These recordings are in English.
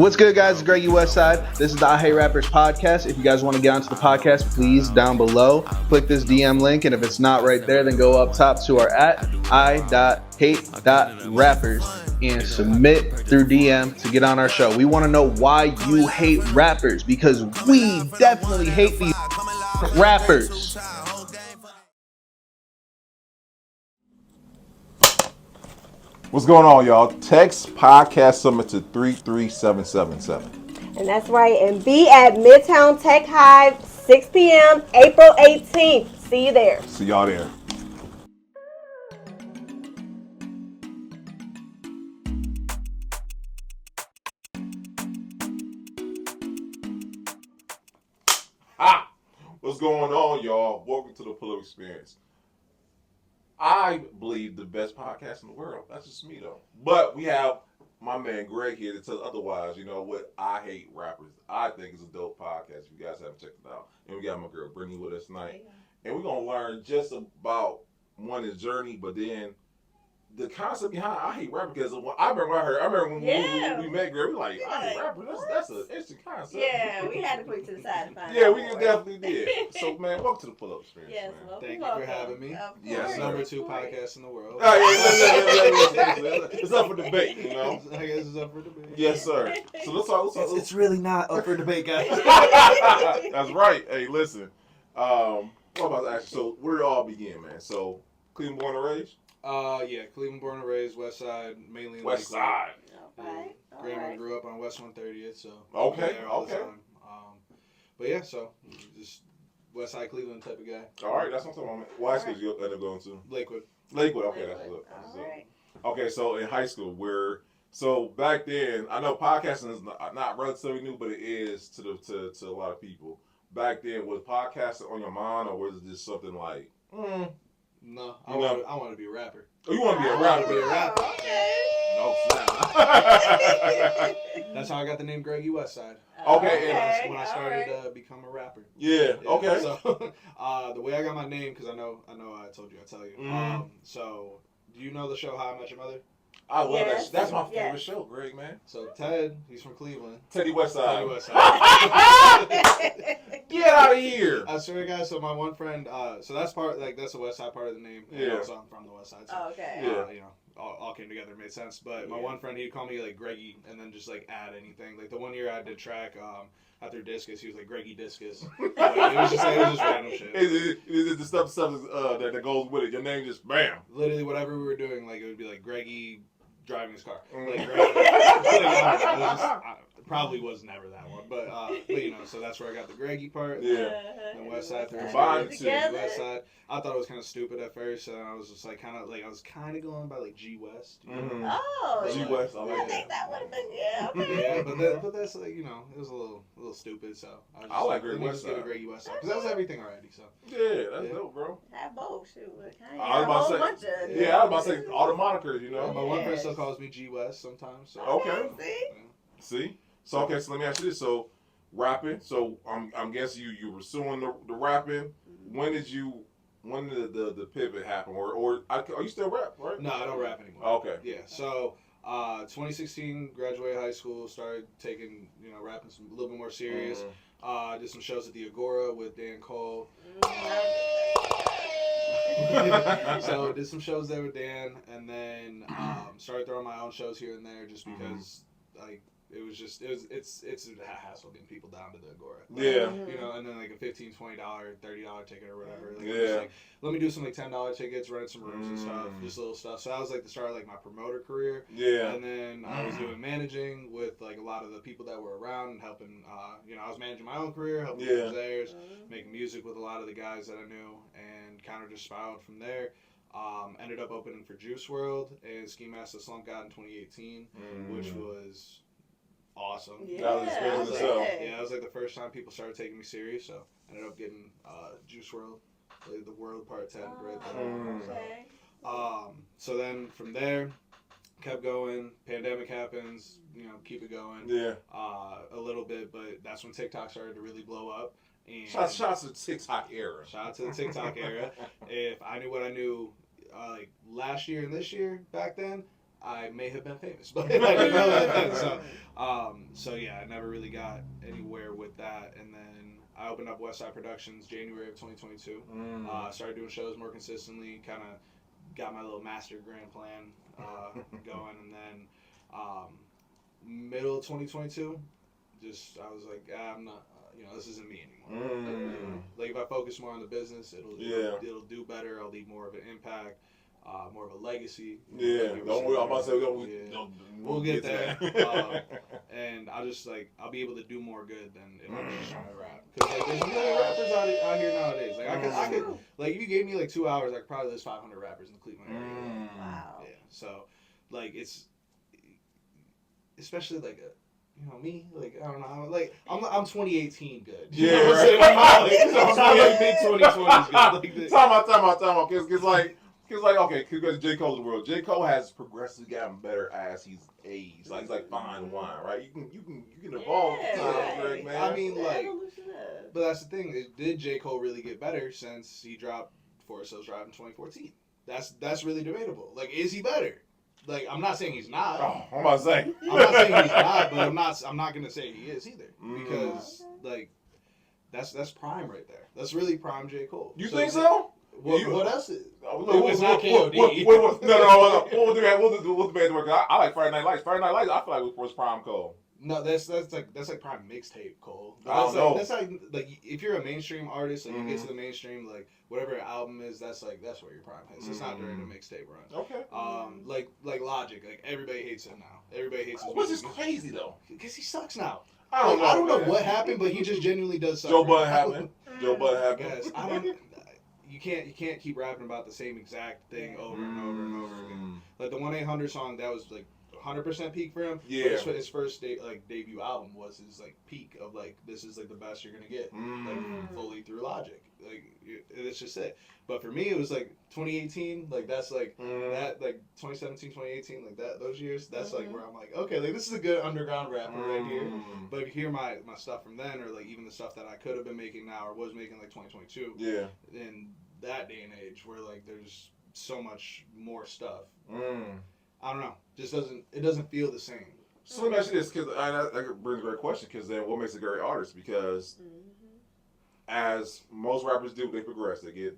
What's good, guys? It's Greggy Westside. This is the I Hate Rappers podcast. If you guys want to get onto the podcast, please, down below, click this DM link. And if it's not right there, then go up top to our @I.hate.rappers and submit through DM to get on our show. We want to know why you hate rappers, because we definitely hate these rappers. What's going on, y'all? Text Podcast Summit to 33777. And that's right. And be at Midtown Tech Hive, 6 p.m., April 18th. See you there. See y'all there. What's going on, y'all? Welcome to the Pull-Up Experience. I believe the best podcast in the world. That's just me, though. But we have my man Greg here to tell otherwise. You know what? I Hate Rappers. I think it's a dope podcast if you guys haven't checked it out. And we got my girl Brittany with us tonight. And we're going to learn just about his journey, but then the concept behind I Hate Rappers. Because I remember when we met Greg, we were like, I Hate Rappers. That's an interesting concept. Yeah, we had to put it to the side and find Yeah, out we more. definitely did. So, man, welcome to the Pull-Up Experience, Yes, man. well, Thank you for having me. Yes, Number 2 podcast in the world. It's up for debate, you know. I guess it's up for debate. Yes, sir. So let's talk. It's really not up for debate, guys. That's right. Hey, listen. What about to ask you? So where did it all begin, man? So Cleveland born and raised? Yeah, Cleveland born and raised, West Side, mainly in West Lakewood. Side. Okay. Grandma grew up on West 130th, so Okay, we're there all the okay. time. But yeah, so just West Side Cleveland type of guy. All right, that's what I'm talking about. What high school did you end up going to? Lakewood. Lakewood. Okay, that's good. All right. Okay, so in high school, so back then, I know podcasting is not relatively new, but it is to a lot of people. Back then, was podcasting on your mind, or was it just something like, No, I You want to be a rapper. oh, you want to be a rapper? Be a rapper. Okay. No, snap. That's how I got the name Greggy Westside. Okay, And that's Okay, when I all started right. to become a rapper. Yeah, okay. So, the way I got my name, because I know I told you, I tell you. Mhm. So, do you know the show How I Met Your Mother? I love that. Yes, That's my favorite yes. show, Greg, man. So Ted, he's from Cleveland. Teddy Westside. Teddy Westside. Get out of here. I swear to God, so my one friend, so that's that's the West Side part of the name. And Yeah. also I'm from the West Side. So, Oh, okay. Yeah. All came together, made sense. But my Yeah. one friend, he'd call me like Greggy, and then just like add anything. Like the one year I did track, after discus, he was like Greggy Discus. Like, it was just random shit. It's the stuff that goes with it. Your name just bam. Literally whatever we were doing, like it would be like Greggy driving his car. Mm. Like, probably was never that one, but so that's where I got the Greggy part. Yeah. And West Side through Combined the two. West Side. I thought it was kind of stupid at first, and I was just like I was kind of going by like G West. You know? Mhm. Oh. G West, I I like think that. that would have been, yeah. Okay. Yeah, but that's like it was a little stupid. So I was I like let me Greggy just go with Westside. Greggy Westside because that was everything already. So Yeah, that's dope, bro. Have both. Shoot. I was about to say. Yeah, I was about to say all the monikers, you my know. one friend Yes. still calls me G West sometimes. So Okay. See? See. So okay, so let me ask you this. So rapping. So I'm guessing you were pursuing the rapping. When did the pivot happen, or are you still rap, right? no, I don't rap anymore. Okay. Yeah, so 2016, graduated high school, started taking, rapping a little bit more serious. Did some shows at the Agora with Dan Cole. So did some shows there with Dan, and then started throwing my own shows here and there just because, like, it's a hassle getting people down to the Agora. Yeah. And then like a $15, $20, $30 ticket or whatever. Like, Yeah. just like, let me do some like $10 tickets, rent some rooms and stuff, just little stuff. So that was like the start of like my promoter career. Yeah. And then I was doing managing with like a lot of the people that were around and helping. I was managing my own career, helping Yeah. theirs, making music with a lot of the guys that I knew, and kind of just spiraled from there. Ended up opening for Juice World and Ski Master Slump God in 2018, which was awesome. Yeah. That was experience itself. Yeah, it was like the first time people started taking me serious, so I ended up getting Juice World, the World Part 10 right there. Okay. So then from there, kept going. Pandemic happens, keep it going. Yeah. A little bit, but that's when TikTok started to really blow up. And Shout out to the TikTok era. shout out to the TikTok era. If I knew what I knew, like last year and this year back then, I may have been famous, but I didn't know that then. So yeah, I never really got anywhere with that. And then I opened up Westside Productions January of 2022. Started doing shows more consistently. Kind of got my little master grand plan going, and then middle of 2022, just I was like, I'm not. This isn't me anymore. Like if I focus more on the business, it'll do better. I'll leave more of an impact. More of a legacy. Yeah, don't worry. I'm about to say we'll get there. And I'll be able to do more good than if I'm just trying to rap. Because like there's a million rappers out here nowadays. Like I could like if you gave me like 2 hours, I could probably list 500 rappers in the Cleveland area. Wow. Yeah. So like it's especially like me, like I don't know, like I'm 2018 good. Yeah, I'm like mid 2020s good. Time out. Cause okay, J. Cole's the world. J. Cole has progressively gotten better as he's aged. Like he's like fine wine, right? You can evolve. Right. Man. I mean, like, but that's the thing. Did J. Cole really get better since he dropped Forest Hills Drive in 2014? That's really debatable. Like, is he better? Like, I'm not saying he's not. I'm about to say. I'm not saying he's not, but I'm not gonna say he is either because like that's prime right there. That's really prime J. Cole. You think so? What else is? It's not KOD. No. We'll debate the work. I like Friday Night Lights. Friday Night Lights, I feel like was prime Cole. No, that's like prime mixtape Cole. I don't know. That's like if you're a mainstream artist, like you get to the mainstream, like whatever album is, that's where your prime is. It's not during the mixtape run. Okay. Like Logic, like everybody hates him now. Everybody hates him. Which is crazy though. Because he sucks now. I don't know what happened, but he just genuinely does suck. Joe Budden happened. Yes, I don't. You can't keep rapping about the same exact thing over and over and over again. Like the 1-800 song, that was like 100% peak for him. Yeah. But his first debut album was his like peak of like this is like the best you're gonna get like fully through Logic. Like it's just it. But for me, it was like 2018. Like that's like that like 2017, 2018. Like that those years. That's like where I'm like, okay, like this is a good underground rapper right here. But if you hear my stuff from then, or like even the stuff that I could have been making now or was making like 2022. Yeah. In that day and age, where like there's so much more stuff. I don't know. It doesn't feel the same. So let me ask you this, because that brings a great question. Because then, what makes a great artist? Because as most rappers do, they progress. They get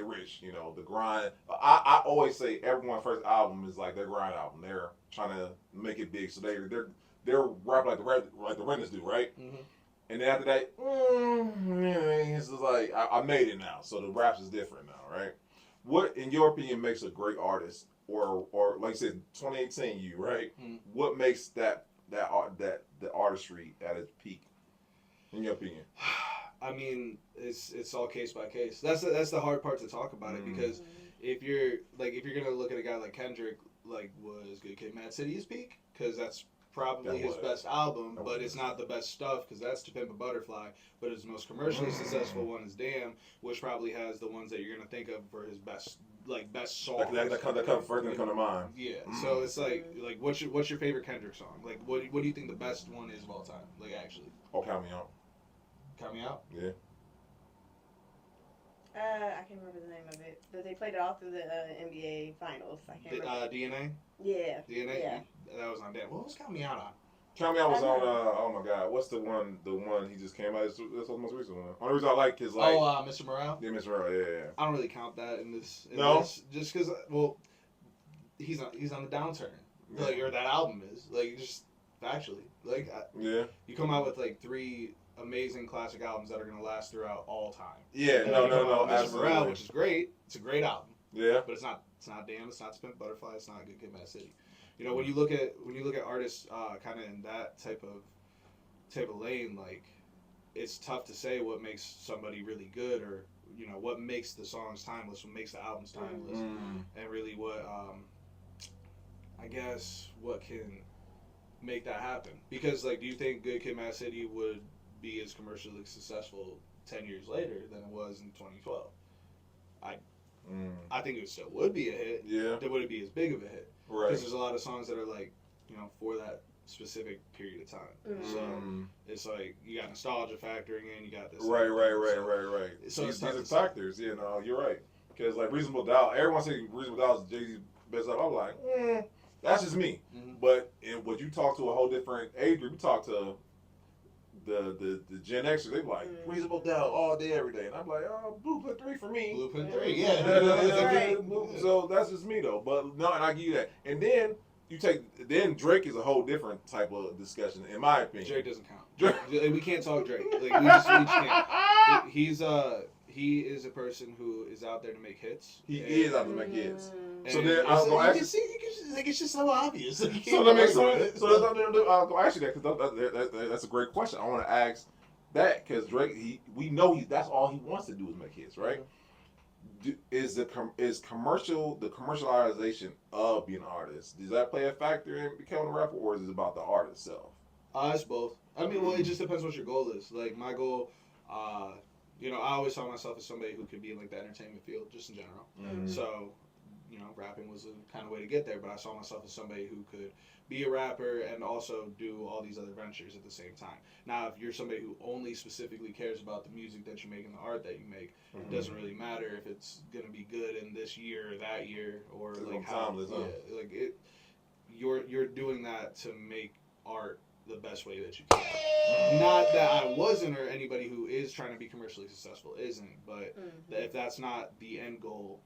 rich. The grind. I always say everyone's first album is like their grind album. They're trying to make it big, so they're rapping like the Renters do, right? And then after that, it's just like I made it now. So the raps is different now, right? What, in your opinion, makes a great artist? Or like you said, 2018, you right? What makes the artistry at its peak, in your opinion? I mean, it's all case by case. That's the hard part to talk about it because if you're gonna look at a guy like Kendrick, like was Good Kid, Mad City his peak? Because that's probably his best album, but it's not the best stuff because that's To Pimp a Butterfly. But his most commercially successful one is Damn, which probably has the ones that you're gonna think of for his best songs. That come first to come to mind. Yeah. So it's like what's your favorite Kendrick song? Like what do you think the best one is of all time? Like actually. Oh, Count Me Out. Count Me Out? Yeah. I can't remember the name of it, but they played it all through the NBA finals. I can't remember. DNA? Yeah. DNA? Yeah. That was on Damn. What was Count Me Out on? Count Me Out was on, oh my God, what's the one he just came out, that's the most recent one. Only reason I like is like... Mr. Morale? Yeah, Mr. Morale, yeah. I don't really count that in this. Just because, he's on the downturn. Yeah. Like, or that album is. Like, just factually. Like, you come out with like 3 amazing classic albums that are going to last throughout all time. Yeah, no, Mr. Morale, which is great. It's a great album. Yeah. But it's not Damn, it's not To Pimp a Butterfly, it's not Good Kid, Mad City. When you look at artists kind of in that type of lane, like it's tough to say what makes somebody really good or what makes the songs timeless, what makes the albums timeless, and really what I guess what can make that happen. Because like, do you think Good Kid, Mad City would be as commercially successful 10 years later than it was in 2012? I think it still would be a hit. Yeah. Would it be as big of a hit? Right. Because there's a lot of songs that are like, for that specific period of time. So it's like you got nostalgia factoring in, you got this. Right. So these are factors. You're right. Because like Reasonable Doubt, everyone says Reasonable Doubt is Jay-Z's best of. I'm like, that's just me. Mm-hmm. But when you talk to a whole different age group, you talk to the Gen Xers, they be like Reasonable Doubt all day, every day, and I'm like, oh, Blueprint 3 for me. Blueprint 3, yeah. Right. So that's just me though. But no, and I give you that. And then then Drake is a whole different type of discussion, in my opinion. Drake doesn't count. Drake. We can't talk Drake. Like we just can't. He is a person who is out there to make hits. He is out to make hits. And So then I was going to ask you. It's just so obvious. So let's I'll go ask you that because that's a great question. I want to ask that because Drake, we know that's all he wants to do is make hits, right? Is the commercialization of being an artist, does that play a factor in becoming a rapper, or is it about the art itself? It's both. I mean, well, it just depends what your goal is. Like my goal, I always saw myself as somebody who could be in like the entertainment field, just in general. Mm-hmm. So, rapping was the kind of way to get there. But I saw myself as somebody who could be a rapper and also do all these other ventures at the same time. Now, if you're somebody who only specifically cares about the music that you make and the art that you make, it doesn't really matter if it's gonna be good in this year or that year or It's like how. timeless, huh? Yeah, like it. You're doing that to make art the best way that you can. Not that I wasn't, or anybody who is trying to be commercially successful isn't, but if that's not the end goal,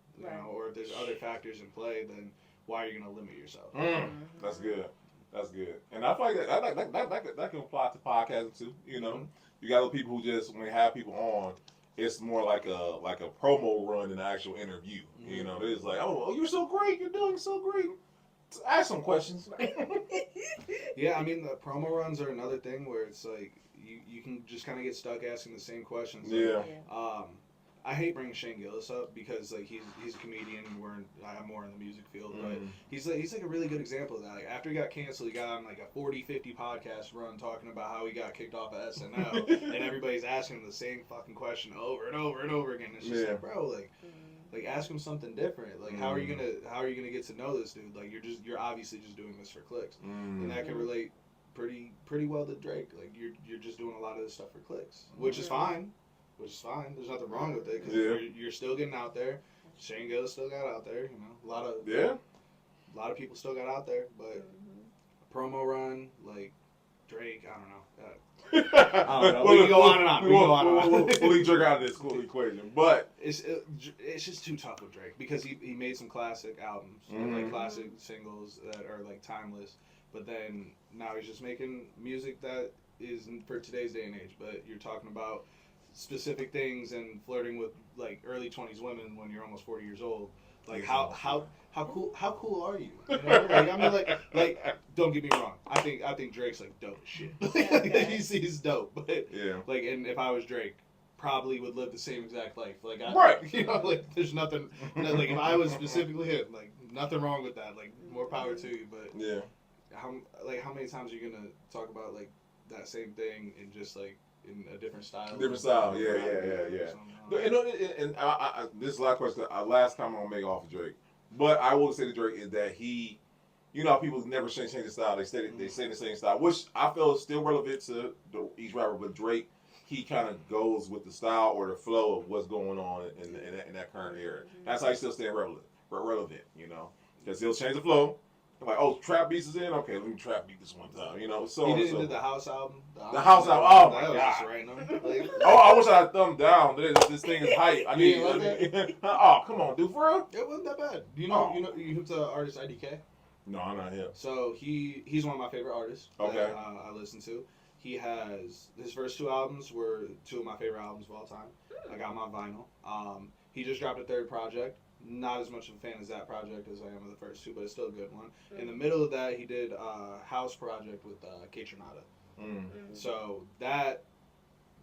or if there's other factors in play, then why are you going to limit yourself? That's good. That's good. And I feel like that can apply to podcasting too. You got other people who just, when they have people on, it's more like a promo run than an actual interview. They're just like, oh, you're so great, you're doing so great. Ask some questions. Yeah, I mean, the promo runs are another thing where it's like you can just kind of get stuck asking the same questions. Yeah. I hate bringing Shane Gillis up because like he's a comedian and I'm more in the music field, but he's like a really good example of that. Like after he got canceled, he got on like a 40-50 podcast run talking about how he got kicked off of SNL, and everybody's asking him the same fucking question over and over and over again. It's just like, bro, like ask him something different. Like how are you gonna get to know this dude? Like you're obviously just doing this for clicks, and that can relate pretty well to Drake. Like you're just doing a lot of this stuff for clicks, which is fine. There's nothing wrong with it because you're still getting out there. Shane Gillis still got out there. A lot of people still got out there, but promo run like Drake, I don't know. I don't know. We can go on and on. We'll leave Drake out of this cool equation, but it's just too tough with Drake because he made some classic albums, like classic singles that are like timeless. But then now he's just making music that is for today's day and age. But you're talking about specific things and flirting with like early 20s women when you're almost 40 years old. Like how cool are you? Like, I mean, like don't get me wrong. I think Drake's like dope as shit. He's dope, but like, and if I was Drake, probably would live the same exact life. Like like there's nothing. Like if I was specifically him, like nothing wrong with that. Like more power to you. But how many times are you gonna talk about like that same thing and just like in a different style? Yeah. And this is the last question. Last comment I'm gonna make off of Drake, but I will say to Drake is that he, people never change the style. They stay the same style, which I feel is still relevant to each rapper. But Drake, he kind of goes with the style or the flow of what's going on in that current era. That's how he still stay relevant. Because he'll change the flow. Like, oh, trap beats is in? Okay, let me trap beat this one time, So he didn't do the House album. The House album. Oh my God! God! Right I wish I had thumbed down. This thing is hype. I need. That? Oh, come on, dude, for real? It wasn't that bad. You hooked the artist IDK? No, I'm not him. So he's one of my favorite artists. Okay. That, I listen to. He has his first two albums were two of my favorite albums of all time. I got my vinyl. He just dropped a third project. Not as much of a fan as that project as I am of the first two, but it's still a good one. In the middle of that, he did a house project with Kate Renata. So that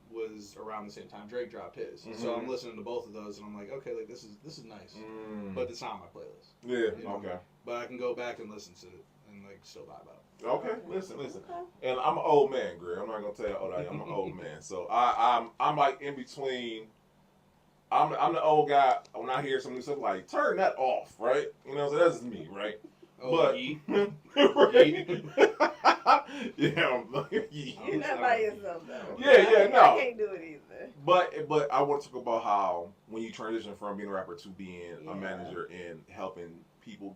was around the same time Drake dropped his. So I'm listening to both of those, and I'm like, okay, like this is nice, but it's not on my playlist. Yeah, okay. But I can go back and listen to it and like still vibe out. Okay, listen. And I'm an old man, Greg. I'm not gonna tell you how old I am. I'm an old man, so I'm like in between. I'm the old guy. When I hear some new stuff, like turn that off, right? So that's just me, right? Oh, but yeah, I'm like, you're not by yourself though. No, I can't do it either. But I want to talk about how when you transition from being a rapper to being a manager and helping people,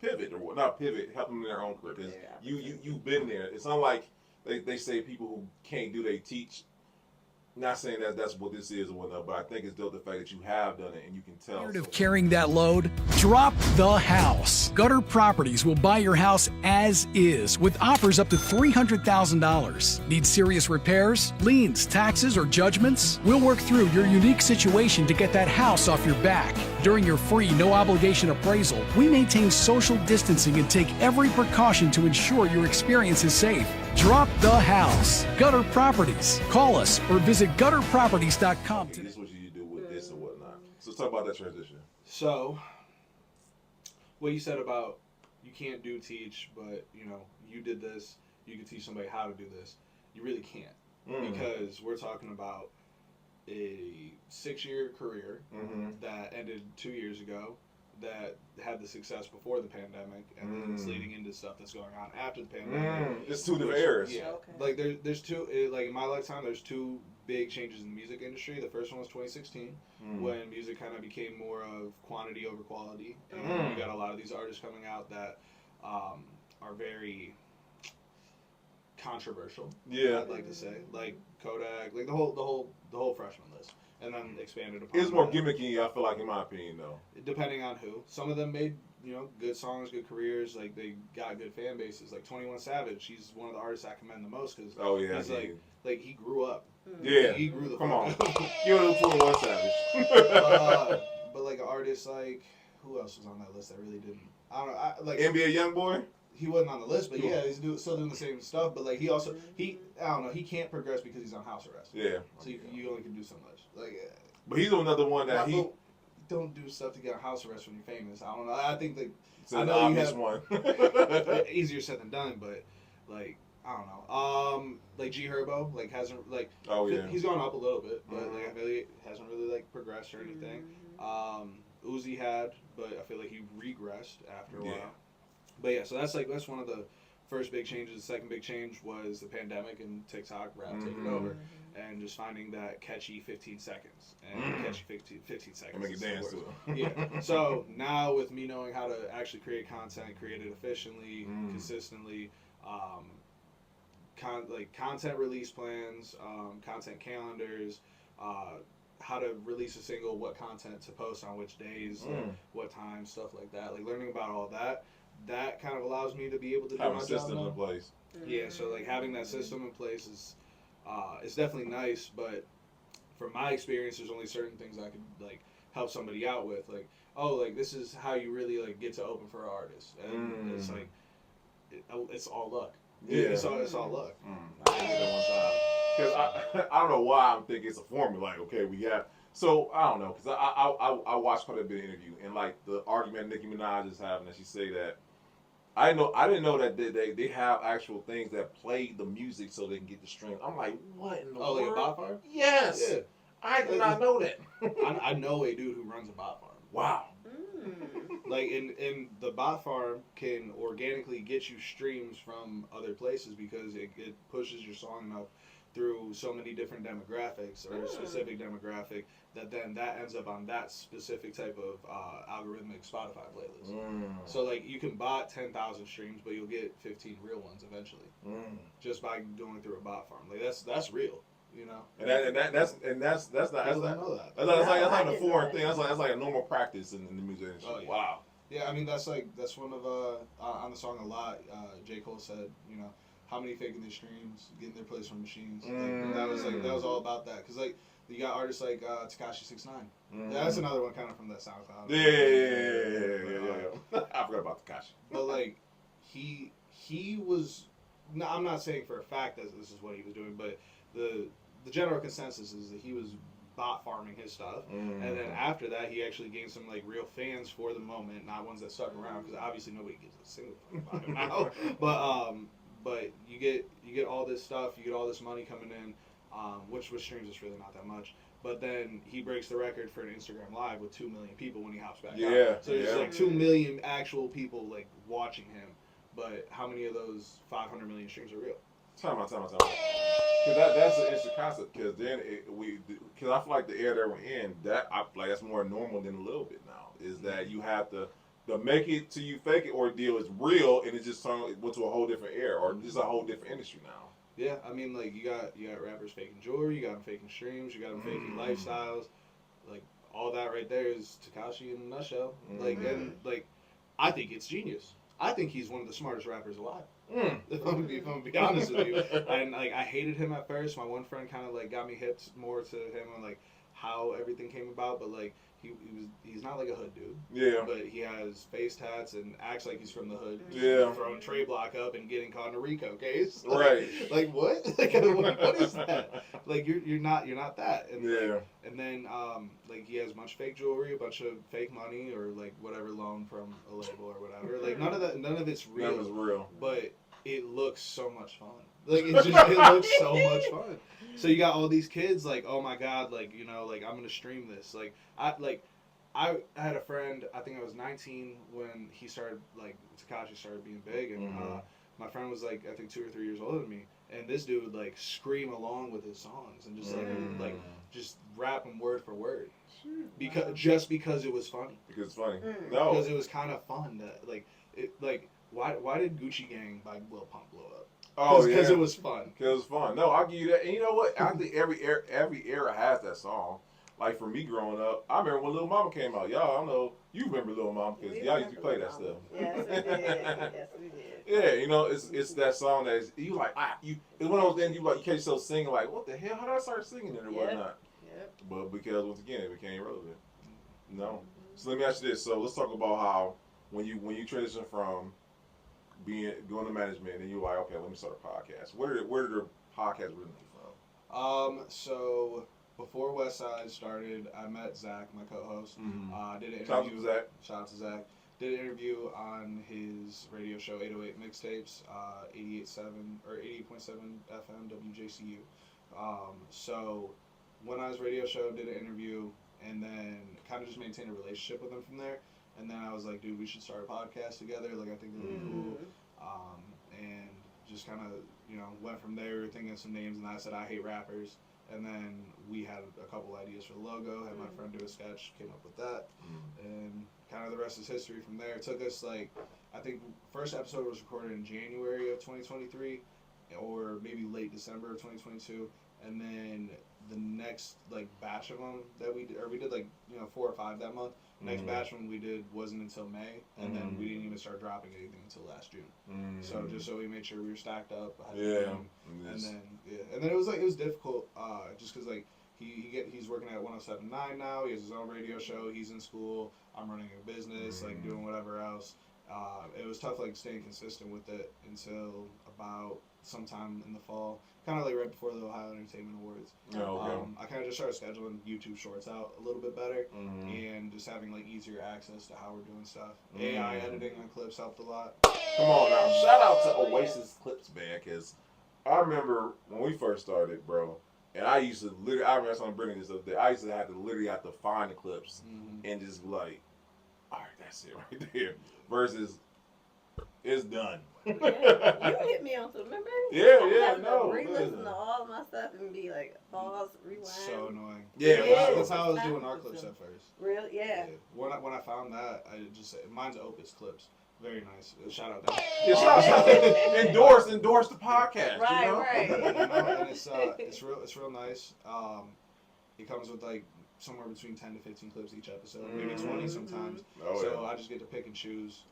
pivot or not pivot, help them in their own career. Because you've been there. It's not like they say people who can't do, they teach. Not saying that that's what this is or whatnot, but I think it's dope the fact that you have done it and you can tell. Tired of carrying that load? Drop the house. Gutter Properties will buy your house as is with offers up to $300,000. Need serious repairs, liens, taxes, or judgments? We'll work through your unique situation to get that house off your back. During your free, no-obligation appraisal, we maintain social distancing and take every precaution to ensure your experience is safe. Drop the house. Gutter Properties. Call us or visit gutterproperties.com Okay, today. this is what you do with this or whatnot. So talk about that transition. So, what you said about you can't teach, but you did this, you can teach somebody how to do this. You really can't, because we're talking about a 6-year career that ended 2 years ago, that had the success before the pandemic, and then it's leading into stuff that's going on after the pandemic. It's two different eras. Yeah, like there's two. Like in my lifetime, there's two big changes in the music industry. The first one was 2016, when music kind of became more of quantity over quality, and you got a lot of these artists coming out that are very controversial. Yeah, I'd like to say, like Kodak, like the whole freshman list. And then expanded upon. It's more gimmicky, I feel like, in my opinion, though. Depending on who. Some of them made, good songs, good careers. Like, they got good fan bases. Like 21 Savage, he's one of the artists I commend the most because he's like he grew up. Yeah, he grew the. Come on, you know 21 Savage. But like an artist like who else was on that list? I really didn't. I don't know. Like NBA YoungBoy. He wasn't on the list, but he's still doing the same stuff. But like he also I don't know. He can't progress because he's on house arrest. Yeah. So you only can do so much. Like, but he's another one that he don't do stuff to get on house arrest when you're famous. I don't know. I think that it's an obvious one. Easier said than done, but like I don't know. Like G Herbo, like hasn't like he's gone up a little bit, but like I feel like he hasn't really like progressed or anything. Uzi had, but I feel like he regressed after a while. But yeah, so that's one of the first big changes. The second big change was the pandemic and TikTok rap taking over, and just finding that catchy 15 seconds and catchy 15 seconds. And make it dance to it. Yeah. So now with me knowing how to actually create content, create it efficiently, consistently, content release plans, content calendars, how to release a single, what content to post on which days, what time, stuff like that. Like learning about all that. That kind of allows me to be able to do my job. Have a system in place. Yeah, so like having that system in place is definitely nice, but from my experience, there's only certain things I could like help somebody out with. Like, like this is how you really like get to open for an artist, and it's like it's all luck. Yeah, it's all luck. I did that one time because I don't know why I'm thinking it's a formula. Like, okay, we got. So I don't know because I watched quite a bit of interview and like the argument Nicki Minaj is having, and she say that. I didn't know that they have actual things that play the music so they can get the stream. I'm like, what in the world? Like a bot farm? Yes. Yeah. I did not know that. I know a dude who runs a bot farm. Wow. Like in the bot farm can organically get you streams from other places because it pushes your song enough through so many different demographics or a specific demographic that ends up on that specific type of algorithmic Spotify playlist. So like you can bot 10,000 streams, but you'll get 15 real ones eventually, just by going through a bot farm. Like that's real, And that's not that's like a foreign thing. That's like a normal practice in the music industry. Oh, yeah. Wow. Yeah, I mean that's one of on the song a lot. J. Cole said, how many faking their streams, getting their plays from machines. Like, that was all about that. Cause like you got artists like Tekashi 6ix9ine. That's another one kind of from that SoundCloud. Yeah. I forgot about Tekashi. But like he was. No, I'm not saying for a fact that this is what he was doing, but the general consensus is that he was bot farming his stuff, and then after that he actually gained some like real fans for the moment, not ones that stuck around because obviously nobody gives a single fuck about him now. But you get all this stuff, you get all this money coming in, which with streams is really not that much. But then he breaks the record for an Instagram Live with 2 million people when he hops back out. So there's like 2 million actual people like watching him. But how many of those 500 million streams are real? Time out. Because that's an interesting concept. Because because I feel like the era that we're in, that's more normal than a little bit now. Is that you have to make it till you fake it ordeal is real, and it just went to a whole different era or just a whole different industry now. Yeah, I mean, like you got rappers faking jewelry, you got them faking streams, you got them faking lifestyles, like all that right there is Tekashi in a nutshell. Like and like, I think it's genius. I think he's one of the smartest rappers alive. If I'm gonna be honest with you, and like I hated him at first. My one friend kind of like got me hipped more to him on like how everything came about, but like he's not like a hood dude. Yeah. But he has face tats and acts like he's from the hood. Yeah. Throwing Trey Block up and getting caught in a RICO case. Right. Like what? Like what is that? Like you're not that. And yeah. Like, and then like he has a bunch of fake jewelry, a bunch of fake money, or like whatever loan from a label or whatever. Like none of it's real. None of it's real. But it looks so much fun. Like it looks so much fun. So you got all these kids like, oh my god, like like I'm gonna stream this. Like I had a friend. I think I was 19 when he started like Tekashi started being big, and my friend was like I think 2 or 3 years older than me, and this dude would like scream along with his songs and just like just rap them word for word, because it was funny. Because it's funny. No. Because it was kind of fun that why did Gucci Gang by Lil Pump blow up? Oh, yeah. Because it was fun. Because it was fun. No, I'll give you that. And you know what? I think every era has that song. Like for me growing up, I remember when Lil Mama came out. Y'all, I don't know. You remember Lil Mama because y'all used to play that stuff. Yes, we did. Yes, we did. Yeah, it's that song that is, you like it's one of those things you catch yourself singing like, what the hell? How did I start singing it or whatnot? Yep. But because once again it became relevant. No. So let me ask you this. So let's talk about how when you transition from going to management and you're like, okay, let me start a podcast. Where did the podcast originate from? So before Westside started, I met Zach, my co-host. Did an interview. Shout out to Zach. Did an interview on his radio show 808 Mixtapes, 88.7 FM WJCU. So went on his radio show, did an interview, and then kind of just maintained a relationship with him from there. And then I was like, dude, we should start a podcast together. Like, I think it'd be cool. And just kind of, went from there, thinking of some names. And I said, I hate rappers. And then we had a couple ideas for the logo. Had my friend do a sketch, came up with that. And kind of the rest is history from there. It took us, I think first episode was recorded in January of 2023 or maybe late December of 2022. And then the next, batch of them that we did 4 or 5 that month. Next batch one we did wasn't until May, and then we didn't even start dropping anything until last June. So just so we made sure we were stacked up. And then it was difficult, just because he's working at 107.9 now. He has his own radio show. He's in school. I'm running a business, doing whatever else. It was tough, staying consistent with it until about sometime in the fall, kind of right before the Ohio Entertainment Awards. I kind of just started scheduling YouTube Shorts out a little bit better, and just having easier access to how we're doing stuff. AI editing on clips helped a lot. Come on now, shout out to Oasis Clips, man, because I remember when we first started, bro. And I used to literally, I remember someone bringing this up there. I used to have to find the clips and just be like, all right, that's it right there. Versus, it's done. You hit me on, remember? Yeah, re-listen to all my stuff and be like, pause, rewind. So annoying. Yeah, that's how I was doing our clips at first. Real, yeah. When I found that, I just mine's Opus Clips. Very nice. Shout out that. Yeah, shout out. Endorse the podcast. Right. And it's real nice. It comes with somewhere between 10 to 15 clips each episode, maybe 20 sometimes. I just get to pick and choose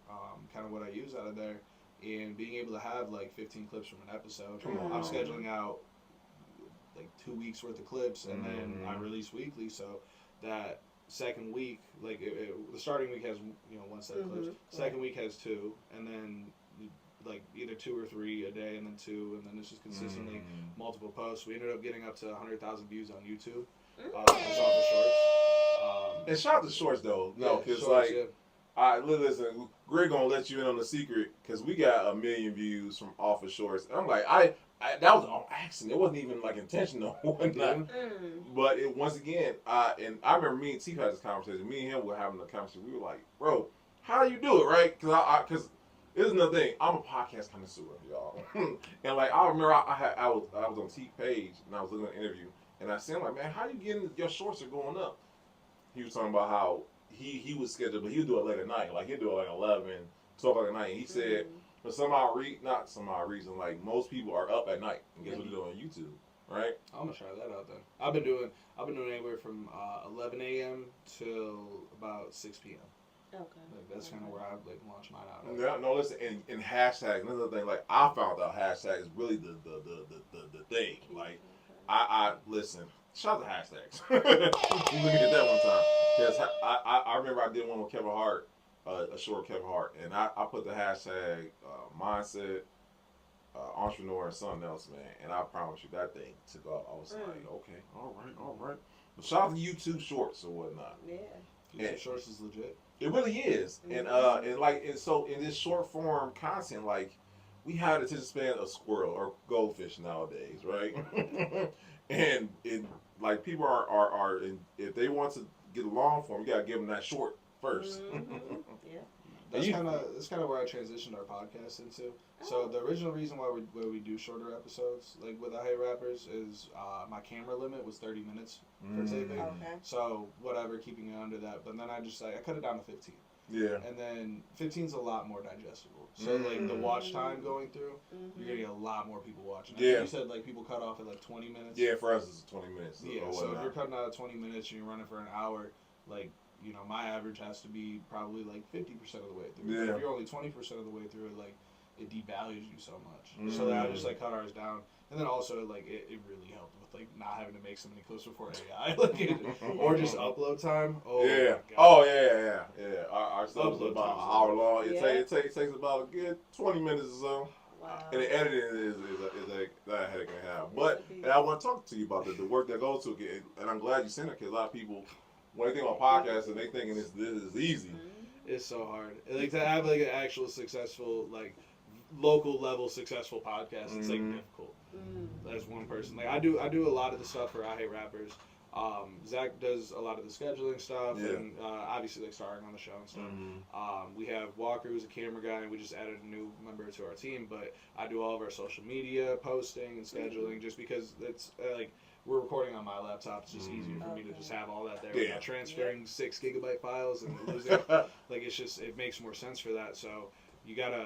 kind of what I use out of there, and being able to have 15 clips from an episode. I'm scheduling out 2 weeks worth of clips, and then I release weekly, so that second week, the starting week has 1 set of clips. Second week has 2, and then either 2 or 3 a day, and then 2, and then it's just consistently multiple posts. We ended up getting up to 100,000 views on YouTube. It's off the shorts. And shout out to Shorts though, because listen, Greg gonna let you in on the secret because we got 1 million views from off of Shorts. And I'm like, that was on accident. It wasn't even intentional or whatnot. But once again, and I remember me and T had this conversation. Me and him were having a conversation. We were like, bro, how do you do it, right? Because This is another thing. I'm a podcast connoisseur, y'all. And like I remember, I was on T Page and I was looking at an interview, and I said, like, man, how you getting your shorts are going up? He was talking about how he was scheduled, but he would do it late at night. Like he'd do it like 11, 12 o'clock at night. And he said, for not some odd reason, like most people are up at night and guess what they're doing on YouTube, right? I'm gonna try that out then. I've been doing anywhere from 11 a.m. till about 6 p.m. Okay. Like, that's kind of where I like launch mine out. No, listen, and hashtag, another thing, like I found out hashtag is really the thing. Like I listen, shout out to hashtags. Let me get that one time. Because I remember I did one with Kevin Hart, a short Kevin Hart, and I put the hashtag mindset, entrepreneur, and something else, man. And I promise you that thing took off. I was like, okay, all right. But shout out to YouTube Shorts or whatnot. Yeah. YouTube Shorts is legit. It really is, and so in this short form content, like we have the attention span of squirrel or goldfish nowadays, right? And like people are if they want to get a long form, you gotta give them that short 1st. Yeah. That's kind of where I transitioned our podcast into. So the original reason why we do shorter episodes, like with I Hate Rappers, is my camera limit was 30 minutes for taping. Okay. So whatever, keeping it under that. But then I cut it down to 15. Yeah. And then 15 is a lot more digestible. So like the watch time going through, you're getting a lot more people watching. I think you said like people cut off at like 20 minutes. Yeah, for us it's 20 minutes. Yeah. So if you're cutting out at 20 minutes and you're running for an hour, like, you know, my average has to be probably like 50% of the way through. Yeah. If you're only 20% of the way through it, like, it devalues you so much. So I just like cut ours down. And then also like it really helped with like not having to make so many clips before AI, or just upload time. Oh yeah. My God. Oh yeah. Our stuff is Upload about time. an hour long. Yeah. It takes about a good 20 minutes or so. Wow. And the editing is that headache I have. But and I want to talk to you about the work that goes to it. And I'm glad you sent it because a lot of people, when they think about podcasts, and they thinking this is easy. It's so hard. Like to have like an actual successful, like local level successful podcast, it's like difficult. As one person, like I do a lot of the stuff for I Hate Rappers. Zach does a lot of the scheduling stuff, and obviously like starring on the show and stuff. We have Walker, who's a camera guy, and we just added a new member to our team. But I do all of our social media posting and scheduling, just because it's like we're recording on my laptop. It's just easier for me to just have all that there without transferring 6 gigabyte files and losing. Like it makes more sense for that. So you gotta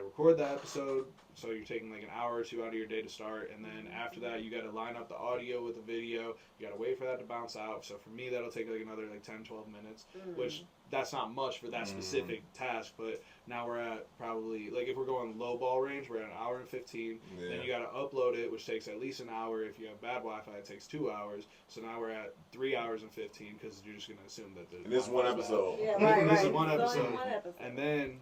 record the episode. So you're taking like an hour or two out of your day to start, and then after that you gotta line up the audio with the video. You gotta wait for that to bounce out. So for me that'll take like another like 10-12 minutes, which that's not much for that specific task. But now we're at probably, like if we're going low ball range, we're at an hour and 15. Then you gotta upload it, which takes at least an hour. If you have bad Wi-Fi, it takes 2 hours. So now we're at 3 hours and 15 because you're just gonna assume that the. And this is one episode. Yeah, right. This is one episode. And then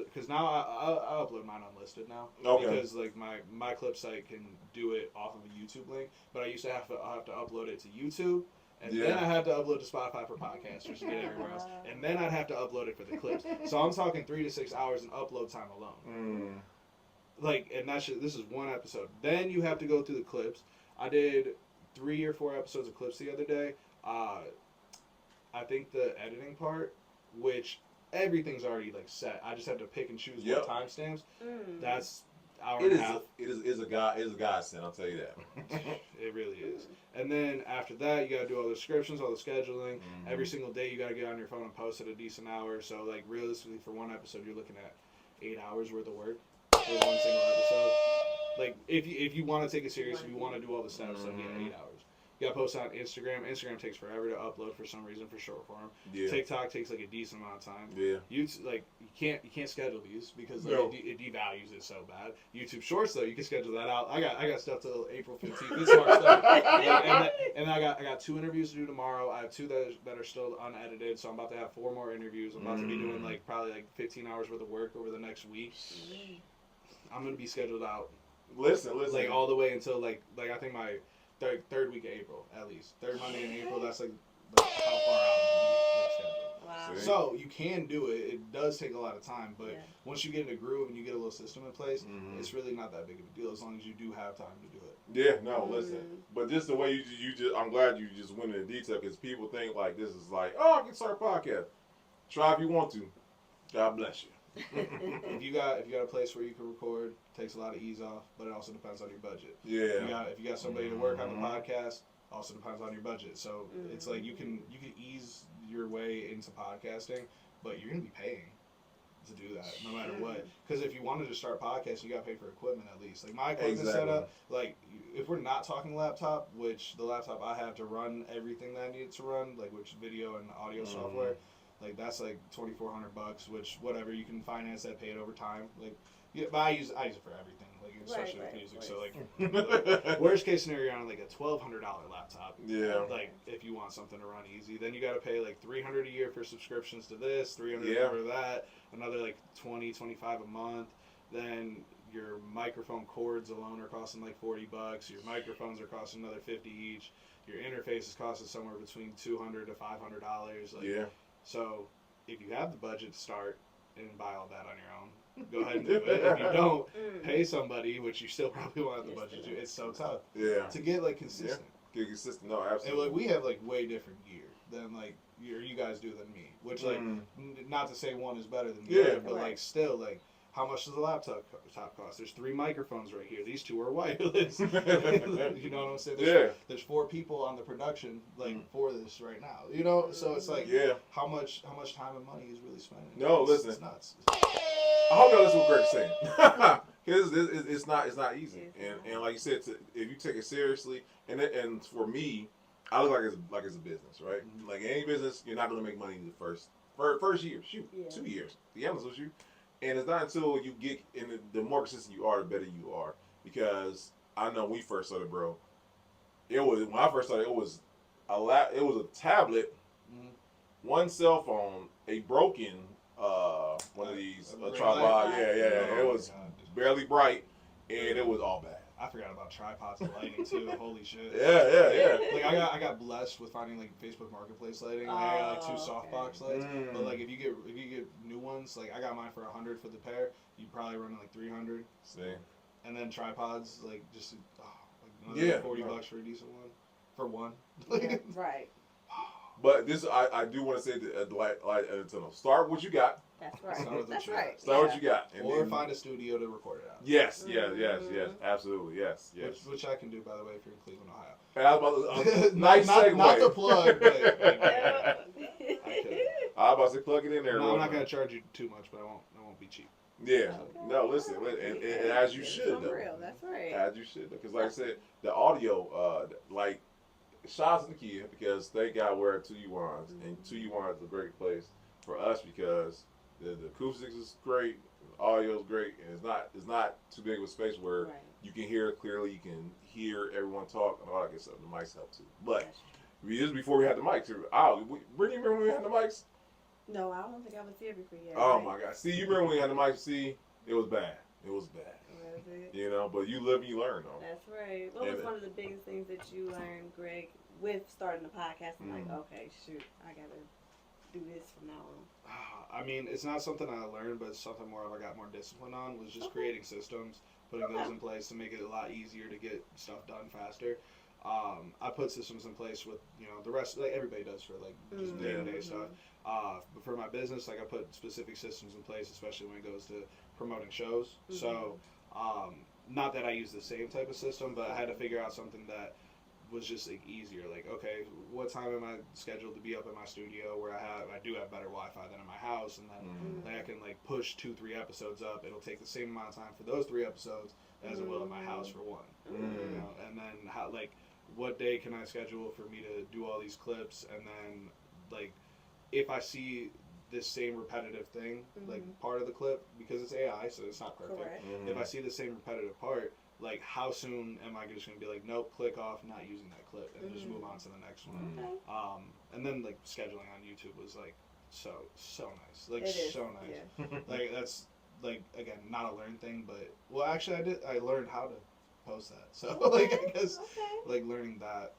because now I upload mine unlisted now. Okay. Because like my clip site can do it off of a YouTube link, but I used to have to upload it to YouTube. And then I had to upload to Spotify for podcasters to get everywhere else. And then I'd have to upload it for the clips. So I'm talking 3 to 6 hours in upload time alone. Like, and this is one episode. Then you have to go through the clips. I did 3 or 4 episodes of clips the other day. I think the editing part, which everything's already like set. I just have to pick and choose what timestamps. That's hour and a half. It is a godsend, I'll tell you that. It really is. And then after that, you gotta do all the descriptions, all the scheduling. Every single day, you gotta get on your phone and post at a decent hour. So like realistically, for one episode, you're looking at 8 hours worth of work for one single episode. Like if you want to take it serious, if you want to do all the steps, like 8 hours. You gotta post on Instagram. Instagram takes forever to upload for some reason for short form. TikTok takes like a decent amount of time. YouTube, like you can't schedule these because like, it devalues it so bad. YouTube Shorts though, you can schedule that out. I got stuff till April 15th. This smart stuff. And I got 2 interviews to do tomorrow. I have 2 that are still unedited, so I'm about to have 4 more interviews. I'm about to be doing like probably like 15 hours worth of work over the next week. I'm gonna be scheduled out. Listen. Like all the way until like I think my third week of April, at least. Third Monday in April, that's like how far out the schedule. Wow. So you can do it. It does take a lot of time, but once you get in a groove and you get a little system in place, it's really not that big of a deal as long as you do have time to do it. Yeah, no, listen. But just the way you just, I'm glad you just went into detail because people think like this is like, oh, I can start a podcast. Try if you want to. God bless you. If you got a place where you can record, takes a lot of ease off, but it also depends on your budget. Yeah. If you got somebody to work on the podcast, also depends on your budget. So it's like you can ease your way into podcasting, but you're gonna be paying to do that no matter what. Because if you wanted to start podcasting, you gotta pay for equipment at least. Like my equipment setup, like if we're not talking laptop, which the laptop I have to run everything that I need to run, like which video and audio software. Like that's like $2,400, which whatever you can finance that, pay it over time. Like, yeah, but I use it for everything, like especially with music. So like, worst case scenario, you're on like a $1,200 laptop. Yeah. Like if you want something to run easy, then you got to pay like $300 a year for subscriptions to this, $300 for that, another like $25 a month. Then your microphone cords alone are costing like $40. Your microphones are costing another $50 each. Your interface is costing somewhere between $200 to $500. Like, so if you have the budget to start and buy all that on your own, go ahead and do it. If you don't, pay somebody, which you still probably won't have the budget to. It's so tough. To get like consistent. Get consistent. No, absolutely. And like we have like way different gear than like you guys do than me. Which like not to say one is better than the other, but like still like how much does a laptop cost? There's 3 microphones right here. These 2 are wireless. You know what I'm saying? There's 4 people on the production for this right now. You know, so it's like how much time and money is really spending? No, listen. It's nuts. I hope y'all listen to what Greg's saying. Because it's not easy. And like you said, if you take it seriously, and for me, I look like it's a business, right? Like any business, you're not going to make money in the first year. Shoot, 2 years. To be honest with you. And it's not until you get in the more consistent you are, the better you are. Because I know when we first started, bro. When I first started, it was a tablet, 1 cell phone, a broken one of these tripod. It was barely bright, and it was all bad. I forgot about tripods and lighting too. Holy shit. Yeah. Like I got blessed with finding like Facebook Marketplace lighting. I got like 2 softbox lights. But like if you get new ones, like I got mine for $100 for the pair. You probably run like $300. See. And then tripods, like just like another $40 for a decent one. For one. Right. But this, I do want to say that start what you got. That's right. That's right. Start what you got, or find a studio to record it out. Yes, absolutely, yes. Which I can do, by the way, if you're in Cleveland, Ohio. And I was about to, nice segue. Not the plug, but I could. I was about to say plug it in there. No, I'm not going to charge you too much, but I won't be cheap. Yeah. Okay. No, listen, and as you should, though. Real. That's right. As you should, because like I said, the audio, shout out to the kid because thank God we're at 2U1s, and 2U1 is a great place for us because the acoustics is great, the audio is great, and it's not too big of a space where you can hear it clearly, you can hear everyone talk and all that good stuff. The mics help too. But this is before we had the mics. Brittany, remember when we had the mics? No, I don't think I was here before yet. Oh my God! See, you remember when we had the mics? See, it was bad. It was bad. You know, but you live and you learn, though. That's right. What was one of the biggest things that you learned, Greg, with starting the podcast? I'm like, okay, shoot, I gotta do this from now on. I mean, it's not something I learned, but it's something more I got more discipline on. Was just creating systems, putting those in place to make it a lot easier to get stuff done faster. I put systems in place with the rest, like everybody does for like just day-to-day stuff. But for my business, like I put specific systems in place, especially when it goes to promoting shows. So, not that I use the same type of system, but I had to figure out something that was just like easier. Like, okay, what time am I scheduled to be up in my studio where I do have better Wi-Fi than in my house, and then like I can like push 2-3 episodes up. It'll take the same amount of time for those 3 episodes as it will in my house for one. And then what day can I schedule for me to do all these clips, and then like if I see this same repetitive thing, like part of the clip, because it's AI, so it's not perfect. If I see the same repetitive part, like how soon am I just gonna be like, nope, click off, not using that clip, and just move on to the next one. And then like scheduling on YouTube was like so nice, like so nice. Like that's like again not a learned thing, but well actually I learned how to post that. So like I guess like learning that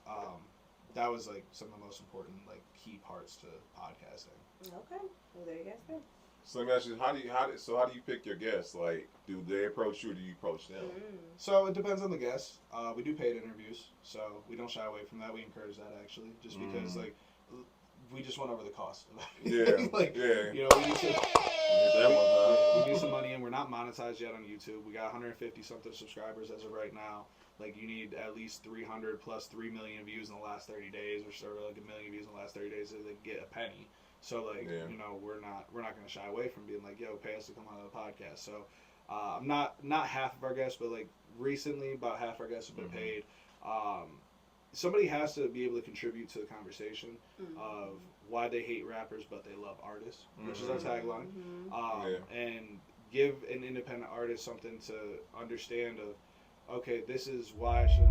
that was like some of the most important like key parts to podcasting. Okay, well there you guys go. So let me ask you, how do you pick your guests? Like, do they approach you or do you approach them? So it depends on the guest. We do paid interviews, so we don't shy away from that. We encourage that actually, just because like we just went over the cost. Yeah. Like, yeah. you know, we need to. We need some money, and we're not monetized yet on YouTube. We got 150 something subscribers as of right now. Like, you need at least 300 plus 3 million views in the last 30 days, or sort of like 1 million views in the last 30 days to like, get a penny. So like, you know, we're not gonna shy away from being like, yo, pay us to come on the podcast. So not half of our guests, but like recently about half our guests have been paid. Somebody has to be able to contribute to the conversation of why they hate rappers but they love artists, which is our tagline, and give an independent artist something to understand of, okay, this is why I should.